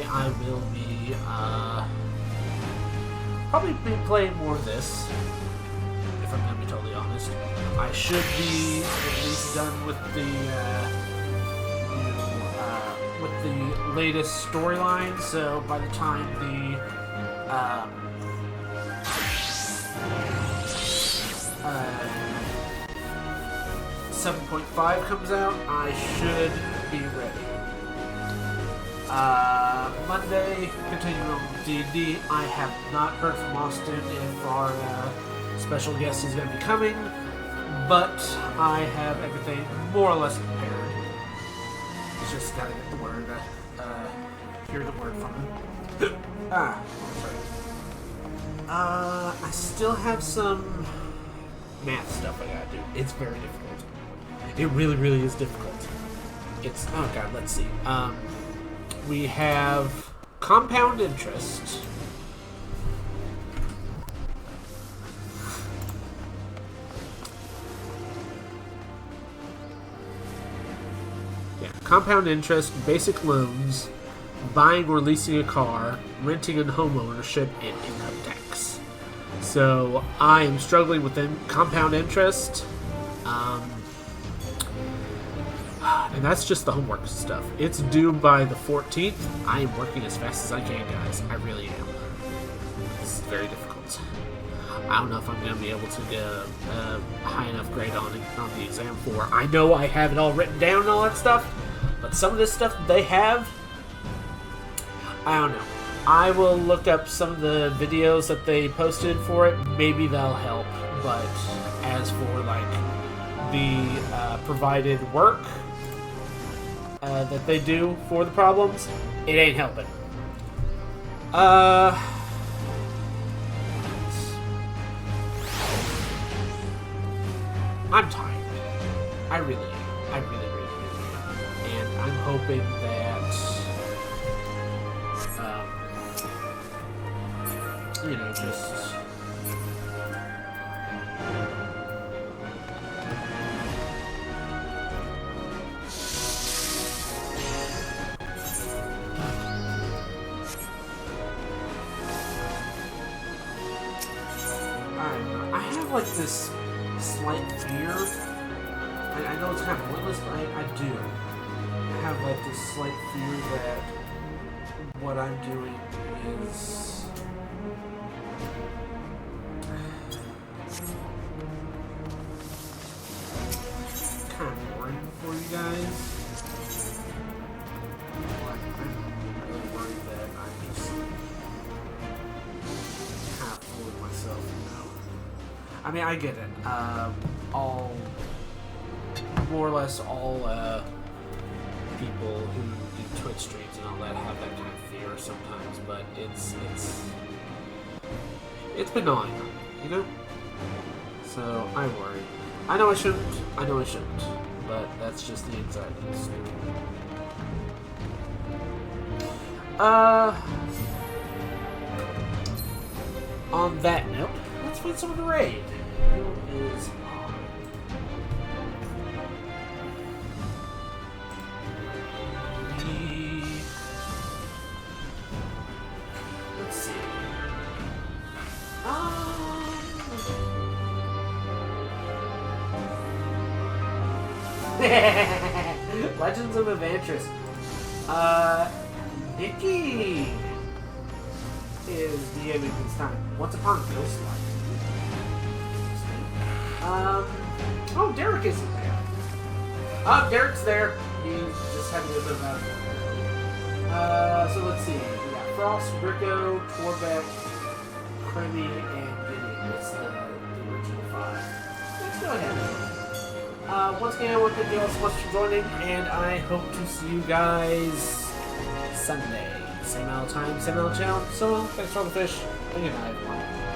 I will be probably be playing more of this, if I'm gonna be totally honest. I should be at least done with the latest storyline, so by the time the 7.5 comes out, I should be ready. Monday, continuing on with D&D. I have not heard from Austin if our special guest is going to be coming, but I have everything more or less prepared. It's just got to get the word, hear the word from him. Sorry. I still have some math stuff I gotta do. It's very difficult. It really, really is difficult. It's, oh god, let's see. We have compound interest. Yeah, compound interest, basic loans, buying or leasing a car, renting and home ownership, and income tax. So I am struggling with compound interest. And that's just the homework stuff. It's due by the 14th. I am working as fast as I can, guys. I really am. This is very difficult. I don't know if I'm going to be able to get a high enough grade on the exam for. I know I have it all written down and all that stuff, but some of this stuff that they have, I don't know. I will look up some of the videos that they posted for it. Maybe that'll help. But as for like the provided work that they do for the problems, it ain't helping. I'm tired. I really am. I really, really, really am. And I'm hoping that, you know, just... I have, like, this slight fear. I know it's kind of pointless, but I do. I have, like, this slight fear that what I'm doing is... kind of boring for you guys. Like, I'm really worried that I'm just kind of fooling myself, you know? I mean, I get it. More or less all people who do Twitch streams and all that have that kind of fear sometimes, but it's been gnawing on me, you know? So I worry. I know I shouldn't, but that's just the anxiety. On that note, let's find someone to raid. Who is on? Legends of Evantris. Nikki is DMing this time. Once upon Ghostlight. Oh, Derek isn't there. Derek's there. He's just having a bit of a... so let's see. We got Frost, Rico, Torbeck, Krimi, and Gideon. It's the original 5. Let's go ahead. Once again, I want to thank you all so much for joining, and I hope to see you guys Sunday. Same amount of time, same amount of channel. So, thanks for all the fish, and good night, everyone.